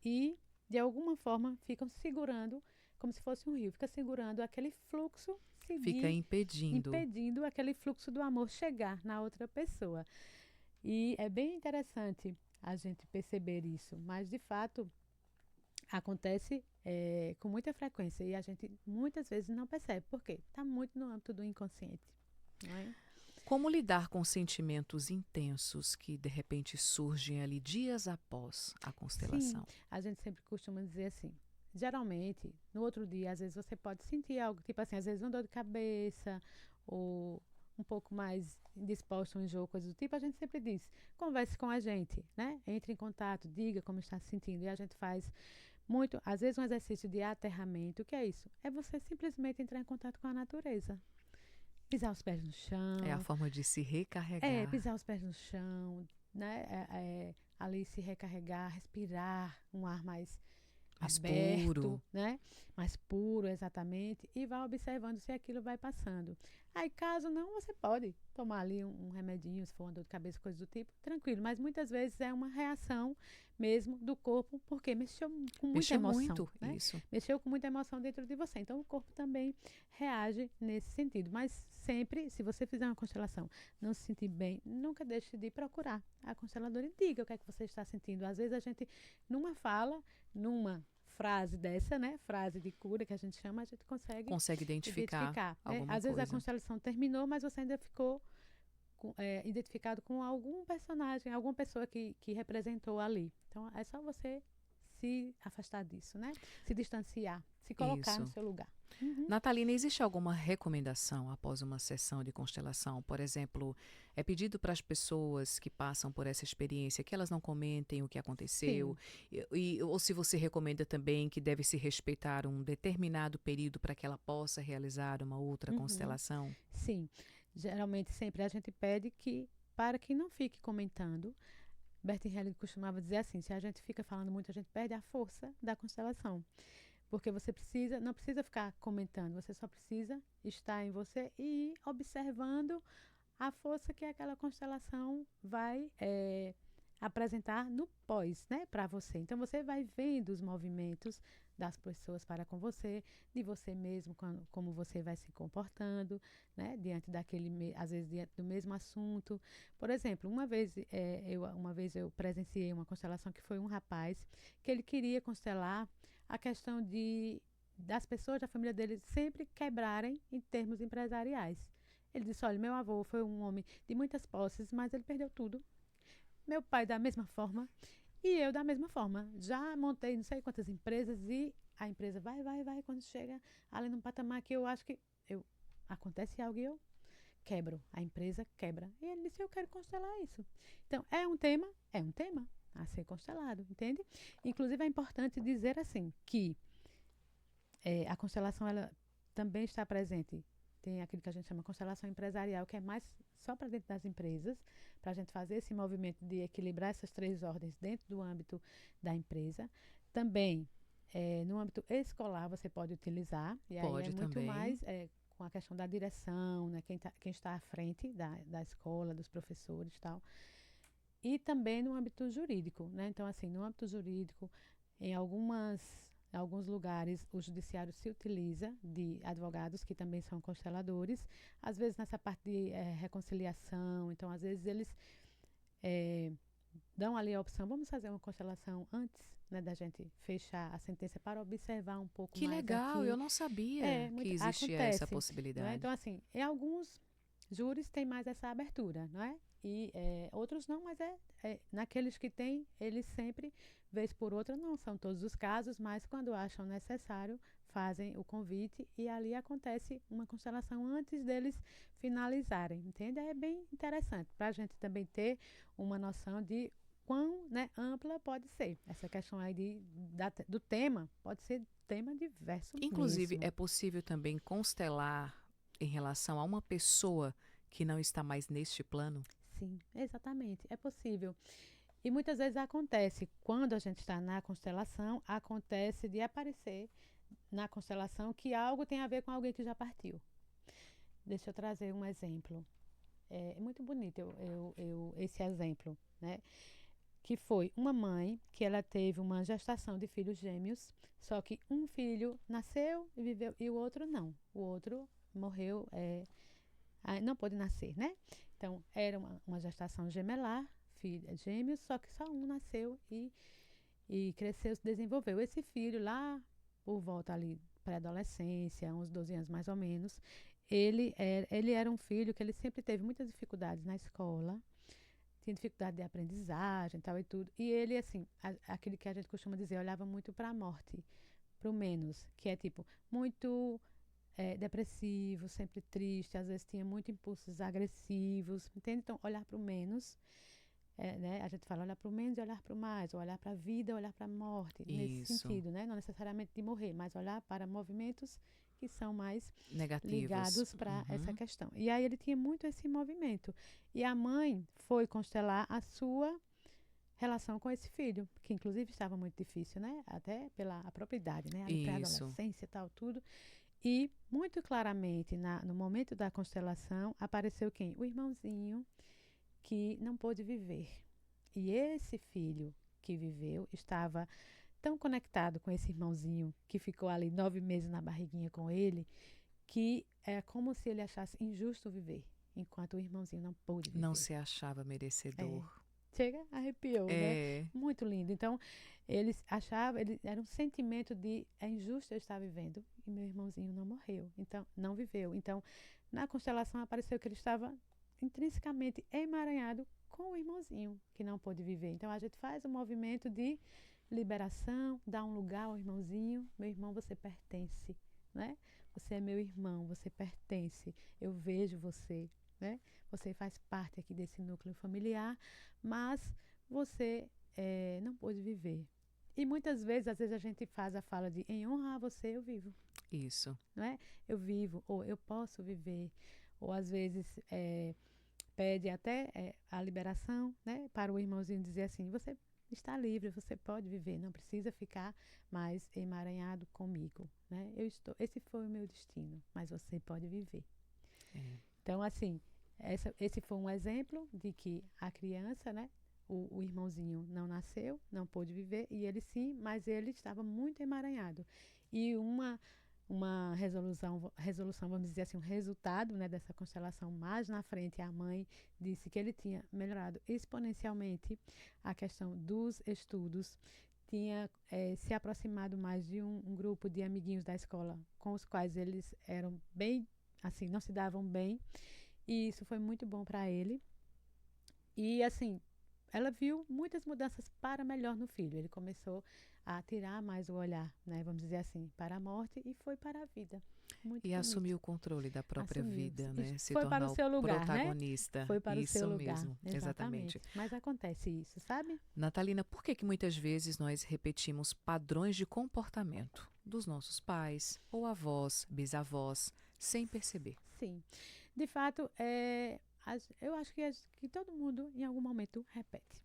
e, de alguma forma, ficam segurando, como se fosse um rio, fica segurando aquele fluxo, Fica seguir, impedindo. impedindo aquele fluxo do amor chegar na outra pessoa. E é bem interessante a gente perceber isso, mas de fato acontece com muita frequência e a gente muitas vezes não percebe. Por quê? Está muito no âmbito do inconsciente, não é? Como lidar com sentimentos intensos que de repente surgem ali dias após a Sim, constelação? a gente sempre costuma dizer assim. Geralmente, no outro dia, às vezes você pode sentir algo, tipo assim, às vezes uma dor de cabeça ou um pouco mais indisposto, um enjoo, coisa do tipo, a gente sempre diz, converse com a gente, né? Entre em contato, diga como está se sentindo. E a gente faz muito, às vezes um exercício de aterramento. O que é isso? É você simplesmente entrar em contato com a natureza. Pisar os pés no É a chão, forma de se recarregar. pisar os pés no chão, né? Ali se recarregar, respirar um ar mais Mais puro. aberto, né? Mais puro, exatamente, e vai observando se aquilo vai passando. Aí, caso não, você pode tomar ali um remedinho, se for uma dor de cabeça, coisa do tipo, tranquilo, mas muitas vezes é uma reação mesmo do corpo, porque mexeu com muita Mexeu emoção, muito né? isso. Mexeu com muita emoção dentro de você. Então, o corpo também reage nesse sentido. Mas sempre, se você fizer uma constelação, não se sentir bem, nunca deixe de procurar a consteladora e diga o que é que você está sentindo. Às vezes a gente, numa fala, numa frase dessa, né? Frase de cura que a gente chama, a gente consegue Consegue identificar identificar, né? alguma Às vezes a coisa. constelação terminou, mas você ainda ficou identificado com algum personagem, alguma pessoa que representou ali. Então é só você se afastar disso, né? Se distanciar, se colocar no Isso. seu lugar. Uhum. Natalina, existe alguma recomendação após uma sessão de constelação? Por exemplo, é pedido para as pessoas que passam por essa experiência que elas não comentem o que aconteceu? Sim. Ou se você recomenda também que deve se respeitar um determinado período para que ela possa realizar uma outra Uhum. constelação? Sim. Geralmente sempre a gente pede que para que não fique comentando. Bertin Helling costumava dizer assim: se a gente fica falando muito, a gente perde a força da constelação. Porque você precisa, não precisa ficar comentando, você só precisa estar em você e ir observando a força que aquela constelação vai apresentar no pós, né, para você. Então você vai vendo os movimentos das pessoas para com você, de você mesmo, como você vai se comportando, né, diante daquele, às vezes diante do mesmo assunto. Por exemplo, uma vez eu presenciei uma constelação que foi um rapaz que ele queria constelar a questão das pessoas da família dele sempre quebrarem em termos empresariais. Ele disse: olha, meu avô foi um homem de muitas posses, mas ele perdeu tudo. Meu pai da mesma forma e eu da mesma forma. Já montei não sei quantas empresas e a empresa vai. Quando chega ali num patamar que eu acho que acontece algo e eu quebro. A empresa quebra. E ele disse: eu quero constelar isso. Então, é um tema a ser constelado, entende? Inclusive, é importante dizer assim que a constelação ela também está presente. Tem aquilo que a gente chama de constelação empresarial, que é mais só para dentro das empresas, para a gente fazer esse movimento de equilibrar essas três ordens dentro do âmbito da empresa. Também, no âmbito escolar, você pode utilizar, e aí é Pode muito também. mais com a questão da direção, né, quem está à frente da escola, dos professores e tal. E também no âmbito jurídico, né? Então, assim, no âmbito jurídico, em alguns lugares, o judiciário se utiliza de advogados que também são consteladores, às vezes nessa parte de reconciliação. Então, às vezes, eles dão ali a opção: vamos fazer uma constelação antes né, da gente fechar a sentença para observar um pouco Que mais legal, aqui. eu não sabia que existia essa Acontece, não é? possibilidade. Então, assim, em alguns júris tem mais essa abertura, não é? E outros não, mas naqueles que tem, eles sempre, vez por outra, não são todos os casos, mas quando acham necessário, fazem o convite e ali acontece uma constelação antes deles finalizarem, entende? É bem interessante para a gente também ter uma noção de quão, né, ampla pode ser. Essa questão aí do tema, pode ser tema diverso Inclusive, mesmo. é possível também constelar em relação a uma pessoa que não está mais neste plano? Sim, exatamente, é possível. E muitas vezes acontece, quando a gente está na constelação, acontece de aparecer na constelação que algo tem a ver com alguém que já partiu. Deixa eu trazer um exemplo. É muito bonito esse exemplo, né? Que foi uma mãe que ela teve uma gestação de filhos gêmeos, só que um filho nasceu e viveu e o outro não. O outro morreu, não pôde nascer, né? Então, era uma gestação gemelar, gêmeos, só que só um nasceu e cresceu, se desenvolveu. Esse filho lá, por volta ali, pré-adolescência, uns 12 anos mais ou menos, ele era um filho que ele sempre teve muitas dificuldades na escola, tinha dificuldade de aprendizagem tal e tudo. E ele, assim, aquele que a gente costuma dizer, olhava muito para a morte, para o menos, que é tipo, muito depressivo, sempre triste, às vezes tinha muitos impulsos agressivos, entende? Então, olhar para o menos, né? A gente fala olhar para o menos e olhar para o mais, ou olhar para a vida, olhar para a morte, nesse Isso. sentido, né? Não necessariamente de morrer, mas olhar para movimentos que são mais Negativos. ligados para essa Uhum. questão. E aí ele tinha muito esse movimento. E a mãe foi constelar a sua relação com esse filho, que inclusive estava muito difícil, né? Até pela a própria idade, né? Ali Isso. pré-adolescência e tal, tudo. E muito claramente, no momento da constelação, apareceu quem? O irmãozinho que não pôde viver. E esse filho que viveu estava tão conectado com esse irmãozinho que ficou ali 9 meses na barriguinha com ele, que é como se ele achasse injusto viver, enquanto o irmãozinho não pôde Não viver. se achava É. merecedor. Chega, arrepiou, né? É. Muito lindo. Então, eles achavam, era um sentimento de é injusto eu estar vivendo e meu irmãozinho não morreu, então não viveu. Então, na constelação apareceu que ele estava intrinsecamente emaranhado com o irmãozinho que não pôde viver. Então, a gente faz um movimento de liberação, dá um lugar ao irmãozinho. Meu irmão, você pertence, né? Você é meu irmão, você pertence. Eu vejo você, né? Você faz parte aqui desse núcleo familiar, mas você não pôde viver. E muitas vezes, às vezes a gente faz a fala de em honra a você eu vivo, Isso. não é? Eu vivo, ou eu posso viver, ou às vezes pede até a liberação, né? Para o irmãozinho dizer assim, você está livre, você pode viver, não precisa ficar mais emaranhado comigo, né? Esse foi o meu destino, mas você pode viver. É. Então, assim, esse foi um exemplo de que a criança, né? O irmãozinho não nasceu, não pôde viver, e ele sim, mas ele estava muito emaranhado. E uma resolução, vamos dizer assim, um resultado, né, dessa constelação mais na frente, a mãe disse que ele tinha melhorado exponencialmente a questão dos estudos, tinha se aproximado mais de um grupo de amiguinhos da escola com os quais eles eram bem, assim, não se davam bem, e isso foi muito bom para ele. E assim, ela viu muitas mudanças para melhor no filho. Ele começou a tirar mais o olhar, né, vamos dizer assim, para a morte e foi para a vida. Muito E bonito. assumir o controle da própria Assumiu. vida, né? Se Foi para o tornar o seu lugar, né? protagonista. Foi para o seu Isso lugar, mesmo, exatamente. exatamente. Mas acontece isso, sabe? Natalina, por que muitas vezes nós repetimos padrões de comportamento dos nossos pais ou avós, bisavós, sem perceber? Sim. De fato, eu acho que todo mundo, em algum momento, repete.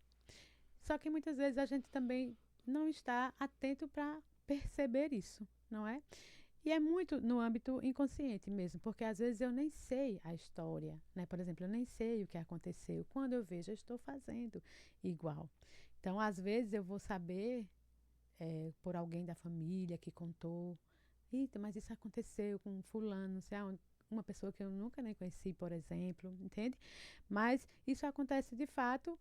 Só que muitas vezes a gente também não está atento para perceber isso, não é? E é muito no âmbito inconsciente mesmo, porque às vezes eu nem sei a história, né? Por exemplo, eu nem sei o que aconteceu. Quando eu vejo, eu estou fazendo igual. Então, às vezes eu vou saber por alguém da família que contou. Eita, mas isso aconteceu com fulano, não sei aonde. uma pessoa que eu nunca nem conheci, por exemplo, entende? Mas isso acontece de fato,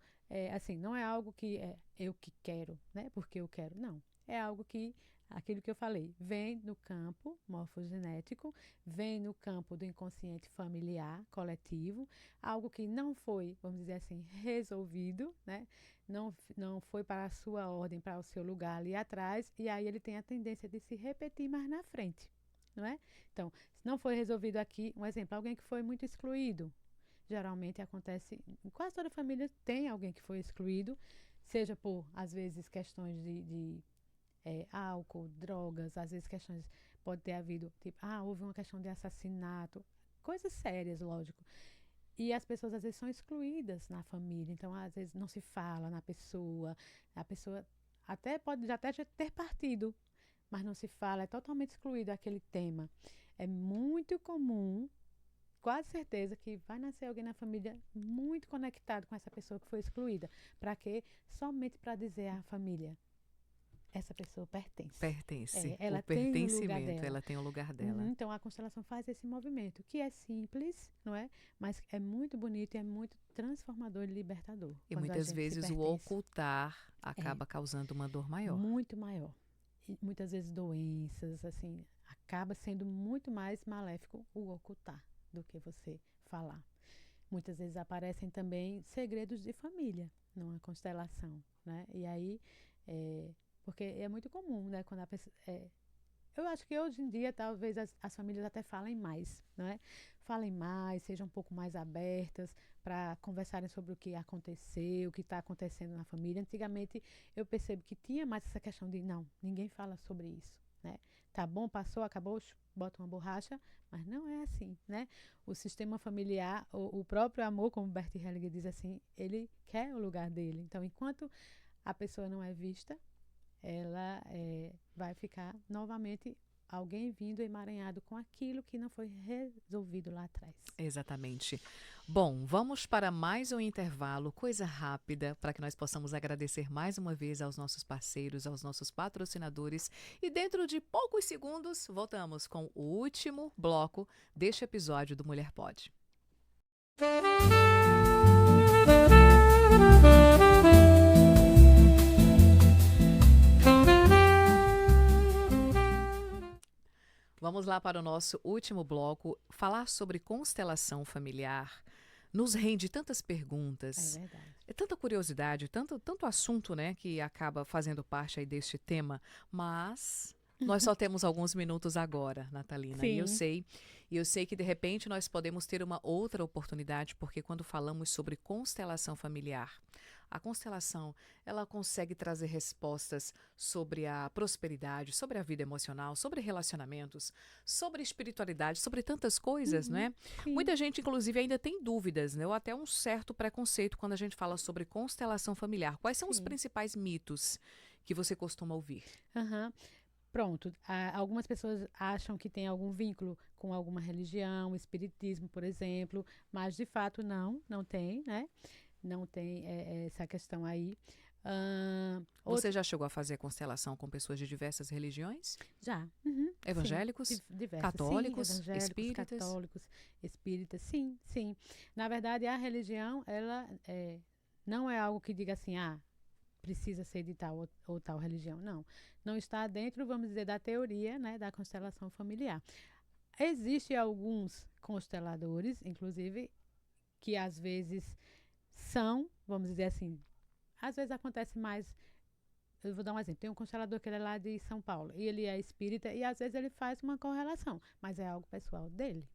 assim, não é algo que é eu que quero, né? Porque eu quero, não. É algo que, aquilo que eu falei, vem no campo morfogenético, vem no campo do inconsciente familiar, coletivo, algo que não foi, vamos dizer assim, resolvido, né? Não foi para a sua ordem, para o seu lugar ali atrás, e aí ele tem a tendência de se repetir mais na frente, não é? Então, se não foi resolvido aqui, um exemplo, alguém que foi muito excluído, geralmente acontece, em quase toda família tem alguém que foi excluído, seja por, às vezes, questões de álcool, drogas, às vezes questões, pode ter havido, tipo, houve uma questão de assassinato, coisas sérias, lógico. E as pessoas às vezes são excluídas na família, então às vezes não se fala na pessoa, a pessoa até pode já até ter partido, mas não se fala, é totalmente excluído aquele tema. É muito comum, quase certeza que vai nascer alguém na família muito conectado com essa pessoa que foi excluída. Para quê? Somente para dizer à família, essa pessoa pertence. Pertence. O Ela tem o lugar pertencimento, dela. ela tem o lugar dela. Então a constelação faz esse movimento, que é simples, não é? Mas é muito bonito e é muito transformador e libertador. E quando a muitas gente se vezes o pertence. ocultar acaba causando uma dor maior. Muito maior. E muitas vezes doenças, assim, acaba sendo muito mais maléfico o ocultar do que você falar. Muitas vezes aparecem também segredos de família numa constelação, né? E aí, porque é muito comum, né? Quando a pessoa, eu acho que hoje em dia talvez as famílias até falem mais, não é? Falem mais, sejam um pouco mais abertas para conversarem sobre o que aconteceu, o que está acontecendo na família. Antigamente eu percebo que tinha mais essa questão de não, ninguém fala sobre isso, né? Tá bom, passou, acabou, bota uma borracha, mas não é assim, né? O sistema familiar, o próprio amor, como Bert Hellinger diz assim, ele quer o lugar dele. Então, enquanto a pessoa não é vista, ela vai ficar novamente alguém vindo emaranhado com aquilo que não foi resolvido lá atrás. Exatamente. Bom, vamos para mais um intervalo, coisa rápida, para que nós possamos agradecer mais uma vez aos nossos parceiros, aos nossos patrocinadores. E dentro de poucos segundos, voltamos com o último bloco deste episódio do Mulher Pode. Vamos lá para o nosso último bloco. Falar sobre constelação familiar nos rende tantas perguntas, É verdade. é tanta curiosidade, tanto assunto, né, que acaba fazendo parte aí deste tema, mas nós só temos alguns minutos agora, Natalina, e Sim. eu sei que de repente nós podemos ter uma outra oportunidade, porque quando falamos sobre constelação familiar, a constelação, ela consegue trazer respostas sobre a prosperidade, sobre a vida emocional, sobre relacionamentos, sobre espiritualidade, sobre tantas coisas, não é? Sim. Muita gente, inclusive, ainda tem dúvidas, né? Ou até um certo preconceito quando a gente fala sobre constelação familiar. Quais são os Sim. principais mitos que você costuma ouvir? Aham. Pronto, algumas pessoas acham que tem algum vínculo com alguma religião, espiritismo, por exemplo, mas de fato não tem, né? Não tem essa questão aí. Você já chegou a fazer constelação com pessoas de diversas religiões? Já. Evangélicos? Sim, diversas. Católicos? Sim, evangélicos, Espíritas? católicos, espíritas, sim, sim. Na verdade, a religião, ela não é algo que diga assim, precisa ser de tal ou tal religião. Não. Não está dentro, vamos dizer, da teoria, né, da constelação familiar. Existem alguns consteladores, inclusive, que às vezes são, vamos dizer assim, às vezes acontece mais. Eu vou dar um exemplo. Tem um constelador que ele é lá de São Paulo e ele é espírita e às vezes ele faz uma correlação, mas é algo pessoal dele.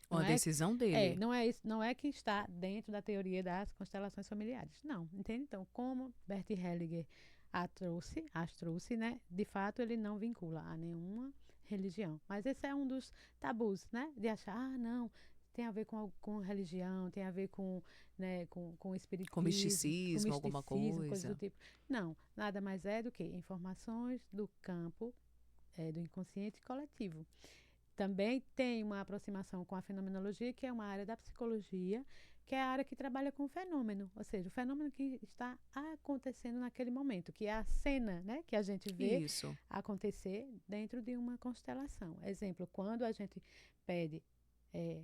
Uma decisão dele. Não é isso, não é que está dentro da teoria das constelações familiares. Não, entende? Então, como Bert Hellinger as trouxe, né? De fato, ele não vincula a nenhuma religião. Mas esse é um dos tabus, né? De achar, não, tem a ver com religião, tem a ver né, com espiritismo, Com misticismo, alguma coisas do coisa. tipo. Não, nada mais é do que informações do campo do inconsciente coletivo. Também tem uma aproximação com a fenomenologia, que é uma área da psicologia, que é a área que trabalha com o fenômeno, ou seja, o fenômeno que está acontecendo naquele momento, que é a cena, né, que a gente vê acontecer dentro de uma constelação. Exemplo, quando a gente pede é,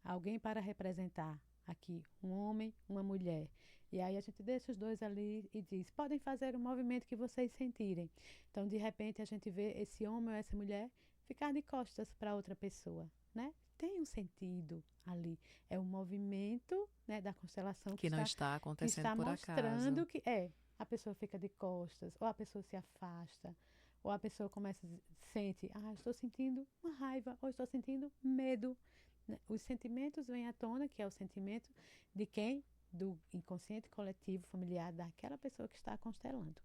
alguém para representar aqui, um homem, uma mulher. E aí a gente deixa os dois ali e diz, podem fazer o movimento que vocês sentirem. Então, de repente, a gente vê esse homem ou essa mulher ficar de costas para outra pessoa, né? Tem um sentido ali. É um movimento, né, da constelação Que não está que acontecendo está por acaso. mostrando que a pessoa fica de costas, ou a pessoa se afasta, ou a pessoa começa sente, estou sentindo uma raiva, ou estou sentindo medo, né? Os sentimentos vêm à tona, que é o sentimento de quem? Do inconsciente coletivo familiar daquela pessoa que está constelando.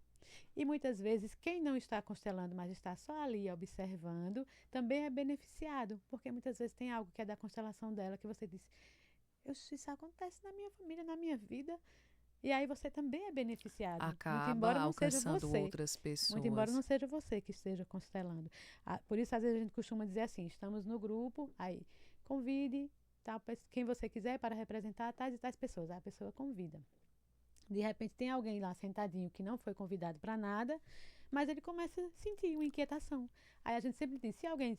E muitas vezes, quem não está constelando, mas está só ali observando, também é beneficiado, porque muitas vezes tem algo que é da constelação dela que você diz, isso acontece na minha família, na minha vida, e aí você também é beneficiado, muito Acaba embora não seja alcançando você. outras Muito embora não pessoas. seja você que esteja constelando. Por isso, às vezes, a gente costuma dizer assim: estamos no grupo, aí convide quem você quiser para representar tais e tais pessoas. Aí a pessoa convida. De repente, tem alguém lá sentadinho que não foi convidado para nada, mas ele começa a sentir uma inquietação. Aí a gente sempre diz: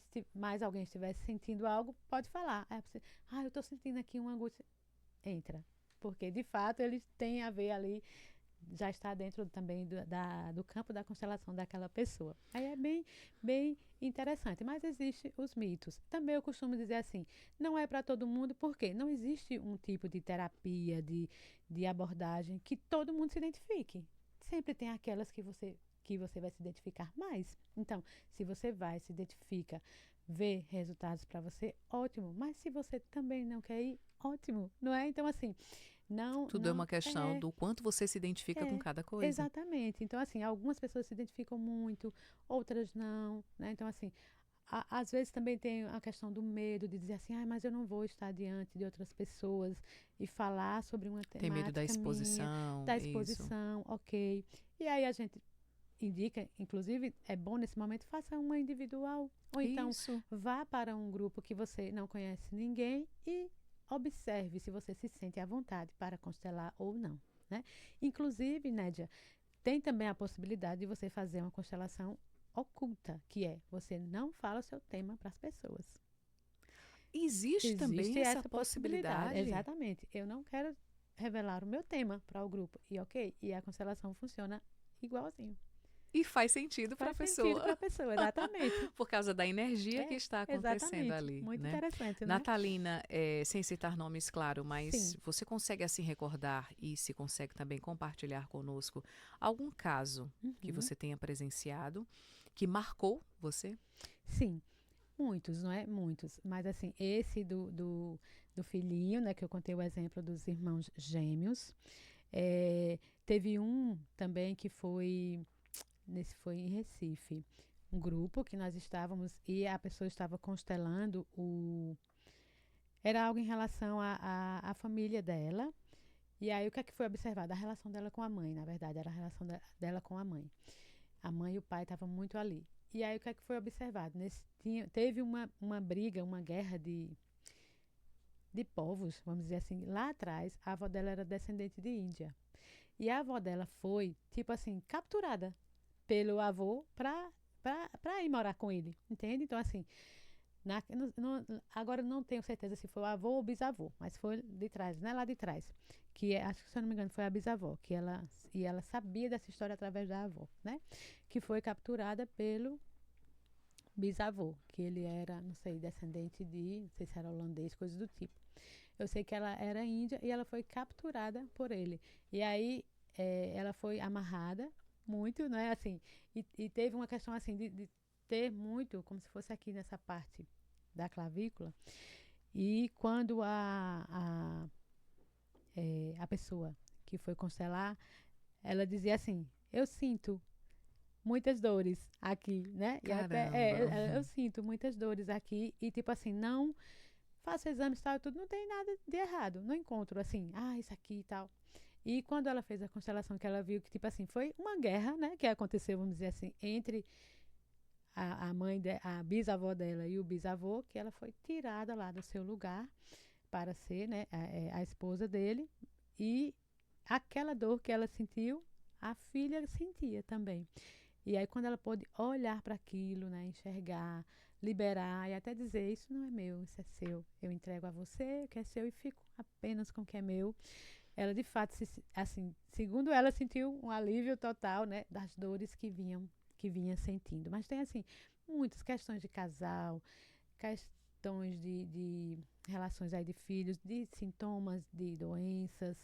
se mais alguém estivesse sentindo algo, pode falar. Aí você, eu estou sentindo aqui uma angústia. Entra. Porque, de fato, eles têm a ver ali já está dentro também do campo da constelação daquela pessoa. Aí é bem, bem interessante. Mas existem os mitos. Também eu costumo dizer assim, não é para todo mundo, porque não existe um tipo de terapia, de abordagem que todo mundo se identifique. Sempre tem aquelas que você vai se identificar mais. Então, se você vai, se identifica, vê resultados para você, ótimo. Mas se você também não quer ir, ótimo, não é? Então, assim, não, Tudo é não uma questão é, do quanto você se identifica com é, cada coisa. exatamente. Então, assim, algumas pessoas se identificam muito, outras não, né? Então, assim, às vezes também tem a questão do medo de dizer assim, mas eu não vou estar diante de outras pessoas e falar sobre uma Tem medo da temática minha, exposição, da isso. exposição, ok. E aí a gente indica, inclusive, é bom nesse momento, faça uma individual. Ou então, Isso. vá para um grupo que você não conhece ninguém e observe se você se sente à vontade para constelar ou não, né? Inclusive, Nédia, tem também a possibilidade de você fazer uma constelação oculta, que é você não fala o seu tema para as pessoas. Existe também Existe essa essa possibilidade, possibilidade. exatamente. Eu não quero revelar o meu tema para o grupo, e ok, e a constelação funciona igualzinho. E faz sentido para a Faz sentido para pessoa, a pessoa, exatamente. por causa da energia que É, está acontecendo exatamente. ali, Muito né? interessante, né? Natalina, sem citar nomes, claro, mas Sim. você consegue assim recordar e se consegue também compartilhar conosco algum caso que Uhum. você tenha presenciado que marcou você? Sim, muitos, não é? Muitos. Mas, assim, esse do filhinho, né, que eu contei o exemplo dos irmãos gêmeos. Teve um também que foi em Recife. Um grupo que nós estávamos e a pessoa estava constelando era algo em relação à família dela. E aí, o que é que foi observado? A relação dela com a mãe, na verdade, era a relação dela com a mãe. A mãe e o pai estavam muito ali. E aí, o que é que foi observado? Teve uma briga, uma guerra de povos, vamos dizer assim. Lá atrás, a avó dela era descendente de Índia. E a avó dela foi, tipo assim, capturada pelo avô pra ir morar com ele, entende? Então, assim, agora não tenho certeza se foi o avô ou o bisavô, mas foi de trás, né? Lá de trás. Acho que, se eu não me engano, foi a bisavó, ela sabia dessa história através da avó, né? Que foi capturada pelo bisavô, que ele era, não sei, descendente não sei se era holandês, coisas do tipo. Eu sei que ela era índia e ela foi capturada por ele. E aí ela foi amarrada muito, né? Assim, e teve uma questão assim de ter muito, como se fosse aqui nessa parte da clavícula. E quando a pessoa que foi constelar, ela dizia assim: eu sinto muitas dores aqui, né? E até Caramba. eu sinto muitas dores aqui e tipo assim, não faço exames e tal, tudo, não tem nada de errado. Não encontro assim, isso aqui e tal. E quando ela fez a constelação, que ela viu que, tipo assim, foi uma guerra, né? Que aconteceu, vamos dizer assim, entre a bisavó dela e o bisavô, que ela foi tirada lá do seu lugar para ser, né, a esposa dele. E aquela dor que ela sentiu, a filha sentia também. E aí, quando ela pôde olhar para aquilo, né, enxergar, liberar e até dizer, isso não é meu, isso é seu. Eu entrego a você, o que é seu, e fico apenas com o que é meu. Ela, de fato, assim, segundo ela, sentiu um alívio total, né, das dores que vinha sentindo. Mas tem, assim, muitas questões de casal, questões de relações aí de filhos, de sintomas de doenças,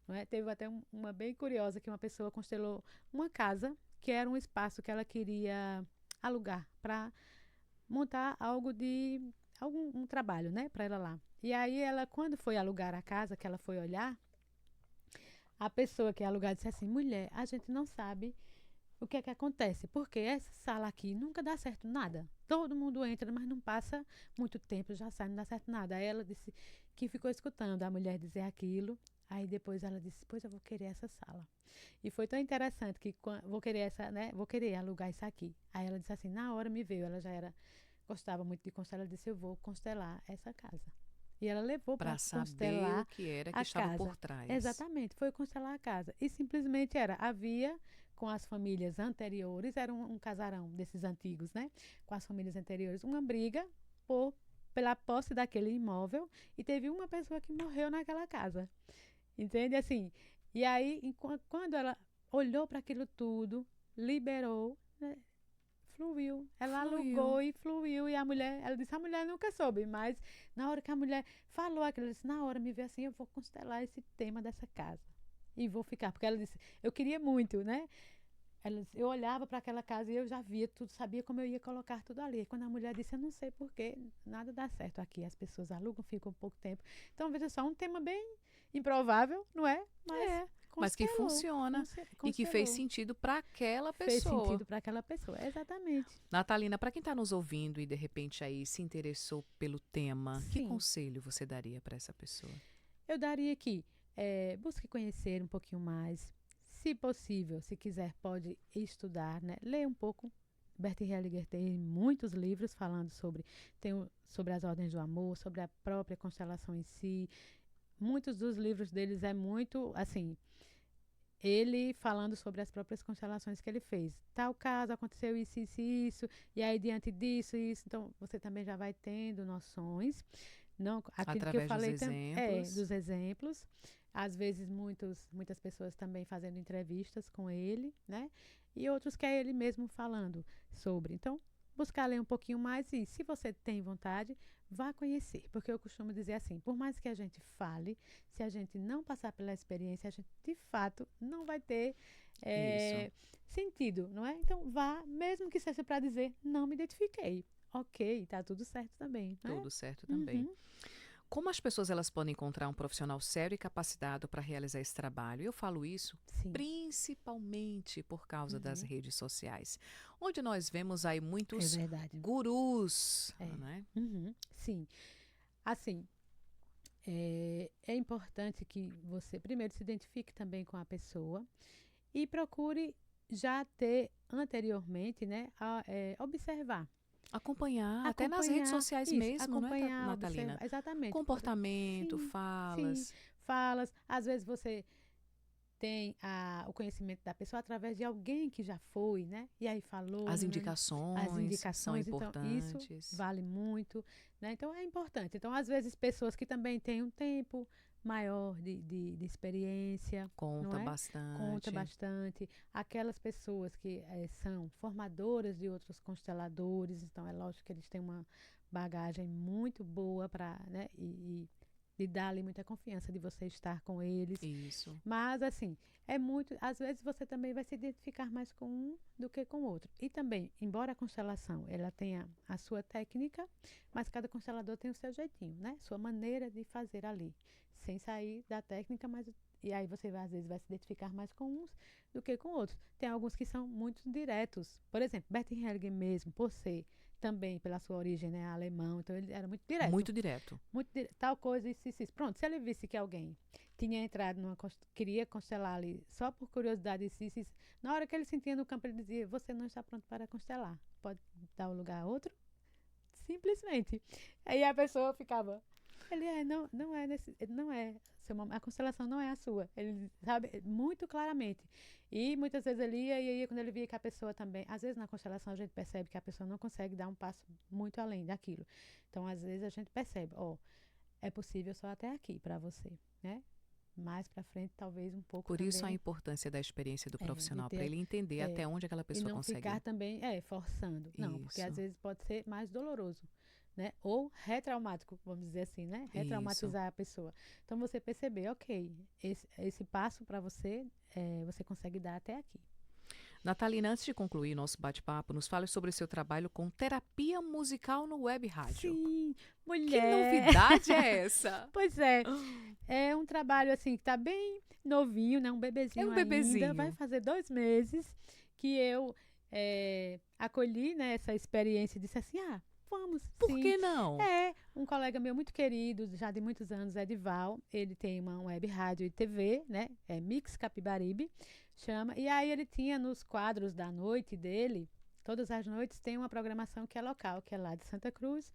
não é? Teve até uma bem curiosa que uma pessoa constelou uma casa que era um espaço que ela queria alugar para montar algo de algum um trabalho, né, para ela lá. E aí ela, quando foi alugar a casa, que ela foi olhar, a pessoa que ia alugar disse assim: mulher, a gente não sabe o que é que acontece, porque essa sala aqui nunca dá certo nada. Todo mundo entra, mas não passa muito tempo, já sai, não dá certo nada. Aí ela disse que ficou escutando a mulher dizer aquilo. Aí depois ela disse: pois eu vou querer essa sala. E foi tão interessante que vou querer essa, né? Vou querer alugar isso aqui. Aí ela disse assim: na hora me veio, ela já era, gostava muito de constelar, ela disse: eu vou constelar essa casa. E ela levou para Para saber o constelar que era que a estava casa. por trás. Exatamente, foi constelar a casa. E simplesmente havia com as famílias anteriores, era um casarão desses antigos, né? Com as famílias anteriores, uma briga por, pela posse daquele imóvel e teve uma pessoa que morreu naquela casa. Entende? Assim, e aí, quando ela olhou para aquilo tudo, liberou, né? Fluiu. Ela Fluiu. alugou e fluiu. E a mulher, ela disse: a mulher nunca soube, mas na hora que a mulher falou aquilo, ela disse: na hora me veio assim, eu vou constelar esse tema dessa casa. E vou ficar. Porque ela disse: eu queria muito, né? Ela disse, eu olhava para aquela casa e eu já via tudo, sabia como eu ia colocar tudo ali. Quando a mulher disse: eu não sei porquê, nada dá certo aqui. As pessoas alugam, ficam pouco tempo. Então, veja só, um tema bem improvável, não é? Mas É, mas que constelou. funciona e que fez Constelou. sentido para aquela Fez pessoa. sentido para aquela pessoa. Exatamente. Natalina, para quem está nos ouvindo e de repente aí se interessou pelo tema, que Sim. conselho você daria para essa pessoa? Eu daria aqui, busque conhecer um pouquinho mais. Se possível, se quiser, pode estudar, né? Ler um pouco. Bert Hellinger tem muitos livros falando sobre, sobre as ordens do amor, sobre a própria constelação em si. Muitos dos livros deles é muito, assim, ele falando sobre as próprias constelações que ele fez. Tal caso, aconteceu isso, isso, e aí diante disso, isso. Então, você também já vai tendo noções. Não, aquilo que eu Através dos falei exemplos. dos exemplos. Às vezes, muitas pessoas também fazendo entrevistas com ele, né? E outros que é ele mesmo falando sobre. Então, buscar ler um pouquinho mais e, se você tem vontade, vá conhecer. Porque eu costumo dizer assim, por mais que a gente fale, se a gente não passar pela experiência, a gente, de fato, não vai ter Isso, sentido, não é? Então, vá, mesmo que seja para dizer, não me identifiquei. Ok, tá tudo certo também, não é? tudo certo também. Uhum. Como as pessoas elas podem encontrar um profissional sério e capacitado para realizar esse trabalho? Eu falo isso Sim. principalmente por causa das Uhum. redes sociais, onde nós vemos aí É muitos verdade. gurus, É. né? Uhum. Sim. Assim, é importante que você primeiro se identifique também com a pessoa e procure já ter anteriormente, né, observar. Acompanhar, até nas redes Acompanhar, sociais isso, mesmo, não é, acompanhar, Natalina? observar, exatamente. Comportamento, Sim, sim, falas, falas. Às vezes você tem o conhecimento da pessoa através de alguém que já foi, né? E aí falou, as as indicações são indicações, então isso importantes, vale muito, né? Então é importante. Então, às vezes, pessoas que também têm um tempo maior de experiência, não conta é? Conta bastante. bastante. Aquelas pessoas que são formadoras de outros consteladores, então é lógico que eles têm uma bagagem muito boa para, né? E dá ali muita confiança de você estar com eles. Isso. Mas, assim, é muito. Às vezes você também vai se identificar mais com um do que com o outro. E também, embora a constelação ela tenha a sua técnica, mas cada constelador tem o seu jeitinho, né? Sua maneira de fazer ali. Sem sair da técnica, mas. E aí você vai, às vezes vai se identificar mais com uns do que com outros. Tem alguns que são muito diretos. Por exemplo, Bert Hellinger mesmo, por ser também pela sua origem, né, alemão, então ele era muito direto Muito direto. tal coisa, isso. Pronto, se ele visse que alguém tinha entrado queria constelar ali só por curiosidade, isso, na hora que ele sentia no campo, ele dizia: você não está pronto para constelar, pode dar o lugar a outro? Simplesmente. Aí a pessoa ficava: Ele não é nesse, não é seu momento, a constelação não é a sua. Ele sabe muito claramente. E muitas vezes ele ia, e aí quando ele via que a pessoa também, às vezes na constelação a gente percebe que a pessoa não consegue dar um passo muito além daquilo. Então, às vezes a gente percebe, ó, é possível só até aqui para você, né? Mais para frente, talvez um pouco Por isso a também. importância da experiência do De profissional, para ter, ele entender até onde aquela e pessoa não consegue ficar ir. também, forçando. Não, porque às Isso, vezes pode ser mais doloroso, né? Ou retraumático, vamos dizer assim, né? isso. Retraumatizar a pessoa. Então, você perceber, ok, esse passo para você, você consegue dar até aqui. Natalina, antes de concluir nosso bate-papo, nos fale sobre o seu trabalho com terapia musical no web rádio. Sim, Que mulher! novidade é essa? Pois é um trabalho assim que tá bem novinho, né? Um É bebezinho um ainda, vai bebezinho. fazer 2 meses que eu acolhi, né, essa experiência e disse assim, vamos, Por sim. que não? Um colega meu muito querido, já de muitos anos, Edival, ele tem uma web rádio e TV, né? É Mix Capibaribe, chama. E aí ele tinha nos quadros da noite dele, todas as noites tem uma programação que é local, que é lá de Santa Cruz.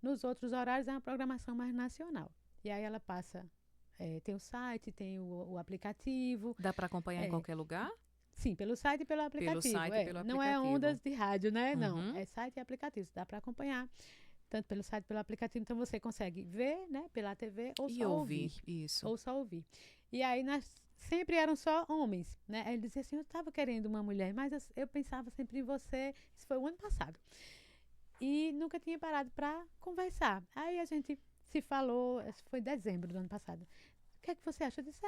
Nos outros horários é uma programação mais nacional. E aí ela passa, tem o site, tem o aplicativo. Dá para acompanhar em É, qualquer lugar? sim, pelo site e pelo Pelo aplicativo. site e pelo Não é aplicativo. ondas de rádio, né? Não, Uhum. é site e aplicativo. Dá para acompanhar tanto pelo site, pelo aplicativo. Então você consegue ver, né, pela TV ou E só ouvir, ouvir. isso. Ou só ouvir. E aí sempre eram só homens, né? Ele dizia assim, eu estava querendo uma mulher, mas eu pensava sempre em você. Isso foi o ano passado. E nunca tinha parado para conversar. Aí a gente se falou, foi em dezembro do ano passado. O que é que você acha? Eu disse,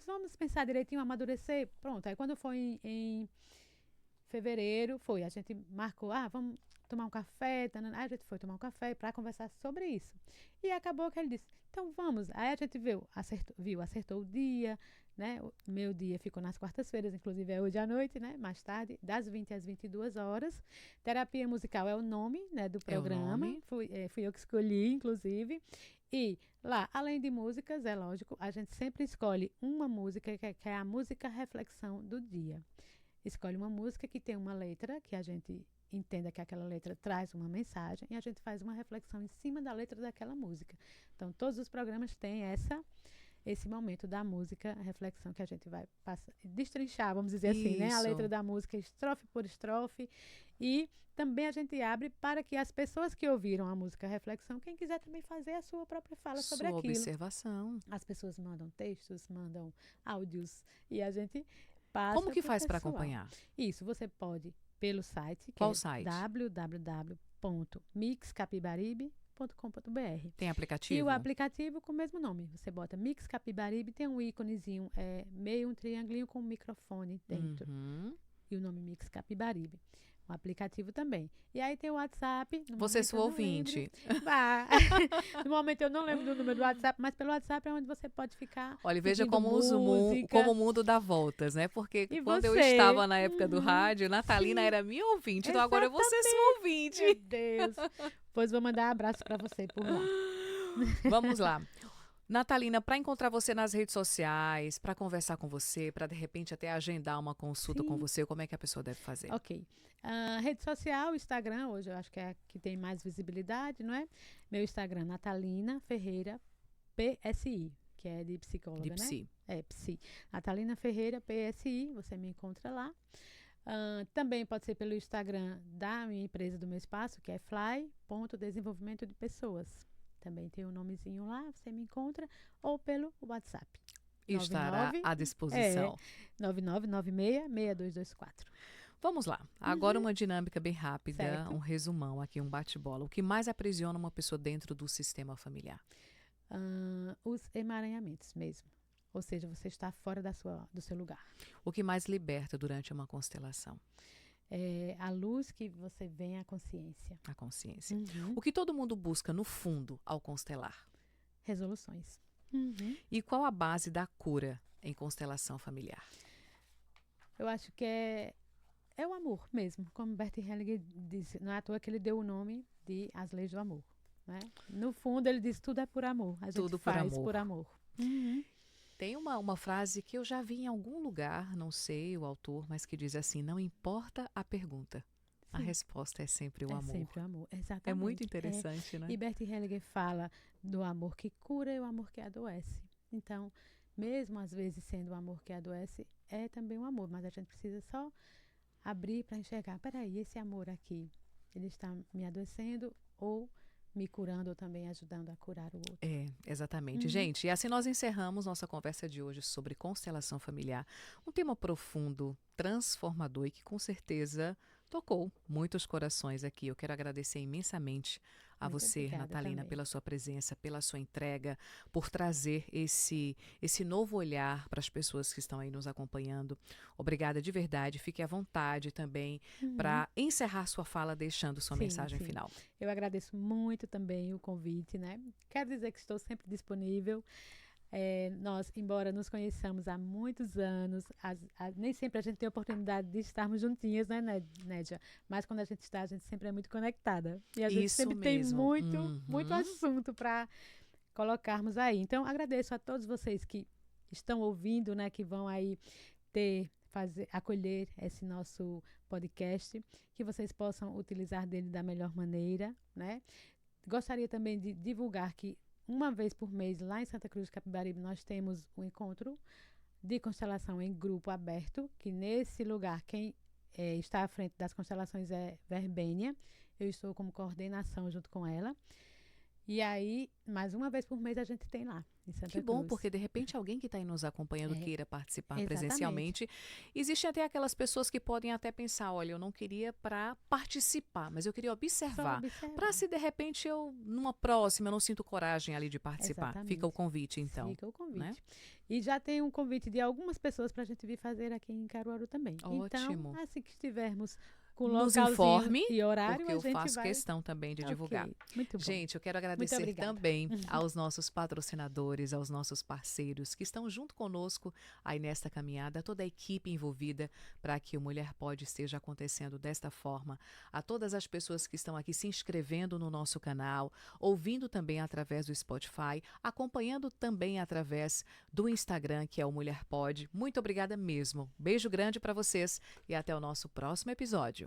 vamos pensar direitinho, amadurecer. Pronto, aí quando foi em fevereiro, a gente marcou, vamos tomar um café, tanana. Aí a gente foi tomar um café para conversar sobre isso. E acabou que ele disse, então vamos. Aí a gente acertou o dia, né? O meu dia ficou nas quartas-feiras, inclusive é hoje à noite, né? Mais tarde, das 20 às 22 horas. Terapia musical é o nome, né, do É o programa. nome. Fui eu que escolhi, inclusive. E lá, além de músicas, é lógico, a gente sempre escolhe uma música que é a música reflexão do dia. Escolhe uma música que tem uma letra, que a gente entenda que aquela letra traz uma mensagem, e a gente faz uma reflexão em cima da letra daquela música. Então, todos os programas têm esse momento da música, a reflexão que a gente vai destrinchar, vamos dizer assim, né? A letra Isso. da música, estrofe por estrofe. E também a gente abre para que as pessoas que ouviram a música reflexão, quem quiser também fazer a sua própria fala sobre Sua aquilo. observação. As pessoas mandam textos, mandam áudios, e a gente passa Como que pro faz para pessoal. acompanhar? Isso, você pode pelo site, que Qual é site? www.mixcapibaribe.com.br. Tem E aplicativo? o aplicativo com o mesmo nome. Você bota Mix Capibaribe, tem um íconezinho, meio um triangulinho com um microfone dentro. Uhum. E o nome Mix Capibaribe. O aplicativo também. E aí tem o WhatsApp. Você é sua ouvinte. No momento eu não lembro do número do WhatsApp, mas pelo WhatsApp é onde você pode ficar. Olha, veja pedindo como, música. como o mundo dá voltas, né? Porque E quando eu você? estava na época do Uhum, rádio, Natalina sim. era minha ouvinte, então agora eu vou ser sua Meu ouvinte. Deus. Pois vou mandar um abraço para você por lá. Vamos lá. Natalina, para encontrar você nas redes sociais, para conversar com você, para de repente até agendar uma consulta com Sim. você, como é que a pessoa deve fazer? Ok. Rede social, Instagram, hoje eu acho que é a que tem mais visibilidade, não é? Meu Instagram, Natalina Ferreira PSI, que é de psicóloga, De né? psi. É, psi. Natalina Ferreira PSI, você me encontra lá. Também pode ser pelo Instagram da minha empresa, do meu espaço, que é fly.desenvolvimento de pessoas. Também tem um nomezinho lá, você me encontra. Ou pelo WhatsApp. Estará 99 à disposição. 9996-6224. Vamos lá. Agora uma dinâmica bem rápida, Certo. um resumão aqui, um bate-bola. O que mais aprisiona uma pessoa dentro do sistema familiar? Os emaranhamentos mesmo. Ou seja, você está fora do seu lugar. O que mais liberta durante uma constelação? É a luz que você vê à consciência. A consciência. Uhum. O que todo mundo busca no fundo ao constelar? Resoluções. Uhum. E qual a base da cura em constelação familiar? Eu acho que é o amor mesmo. Como Bert Hellinger disse, não é à toa que ele deu o nome de As Leis do Amor. Né? No fundo, ele diz tudo é por amor. A gente Tudo por faz amor. por amor. Uhum. Tem uma frase que eu já vi em algum lugar, não sei o autor, mas que diz assim: não importa a pergunta, A resposta é sempre o amor. É sempre o amor, exatamente. É muito interessante, né? E Bert Hellinger fala do amor que cura e o amor que adoece. Então, mesmo às vezes sendo o amor que adoece, é também um amor, mas a gente precisa só abrir para enxergar, peraí, esse amor aqui, ele está me adoecendo ou me curando ou também ajudando a curar o outro. É, exatamente. Gente, e assim nós encerramos nossa conversa de hoje sobre constelação familiar. Um tema profundo, transformador e que com certeza tocou muitos corações aqui. Eu quero agradecer imensamente a Muito você, obrigada Natalina, também. pela sua presença, pela sua entrega, por trazer esse novo olhar para as pessoas que estão aí nos acompanhando. Obrigada de verdade. Fique à vontade também para encerrar sua fala deixando sua mensagem Sim. final. Eu agradeço muito também o convite, né? Quero dizer que estou sempre disponível. Nós, embora nos conheçamos há muitos anos, nem sempre a gente tem a oportunidade de estarmos juntinhas, né, Nédia? Mas quando a gente está, a gente sempre é muito conectada. E a gente Isso sempre tem mesmo. muito assunto para colocarmos aí. Então, agradeço a todos vocês que estão ouvindo, né, que vão aí acolher esse nosso podcast, que vocês possam utilizar dele da melhor maneira, né? Gostaria também de divulgar que uma vez por mês, lá em Santa Cruz de Capibaribe, nós temos um encontro de constelação em grupo aberto, que nesse lugar quem está à frente das constelações é Verbênia. Eu estou como coordenação junto com ela. E aí, mais uma vez por mês a gente tem lá, em Santa Que bom, Cruz. porque de repente alguém que está aí nos acompanhando queira participar exatamente. presencialmente. Existem até aquelas pessoas que podem até pensar, olha, eu não queria para participar, mas eu queria observar. Para se de repente eu, numa próxima, eu não sinto coragem ali de participar. Exatamente. Fica o convite, então. Fica o convite. Né? E já tem um convite de algumas pessoas para a gente vir fazer aqui em Caruaru também. Ótimo. Então, assim que estivermos com nos informe, e horário, porque eu a gente faço vai... questão também de divulgar. Muito bom. Gente, eu quero agradecer também aos nossos patrocinadores, aos nossos parceiros que estão junto conosco aí nesta caminhada, a toda a equipe envolvida para que o Mulher Pode esteja acontecendo desta forma, a todas as pessoas que estão aqui se inscrevendo no nosso canal, ouvindo também através do Spotify, acompanhando também através do Instagram, que é o Mulher Pode. Muito obrigada mesmo. Beijo grande para vocês e até o nosso próximo episódio.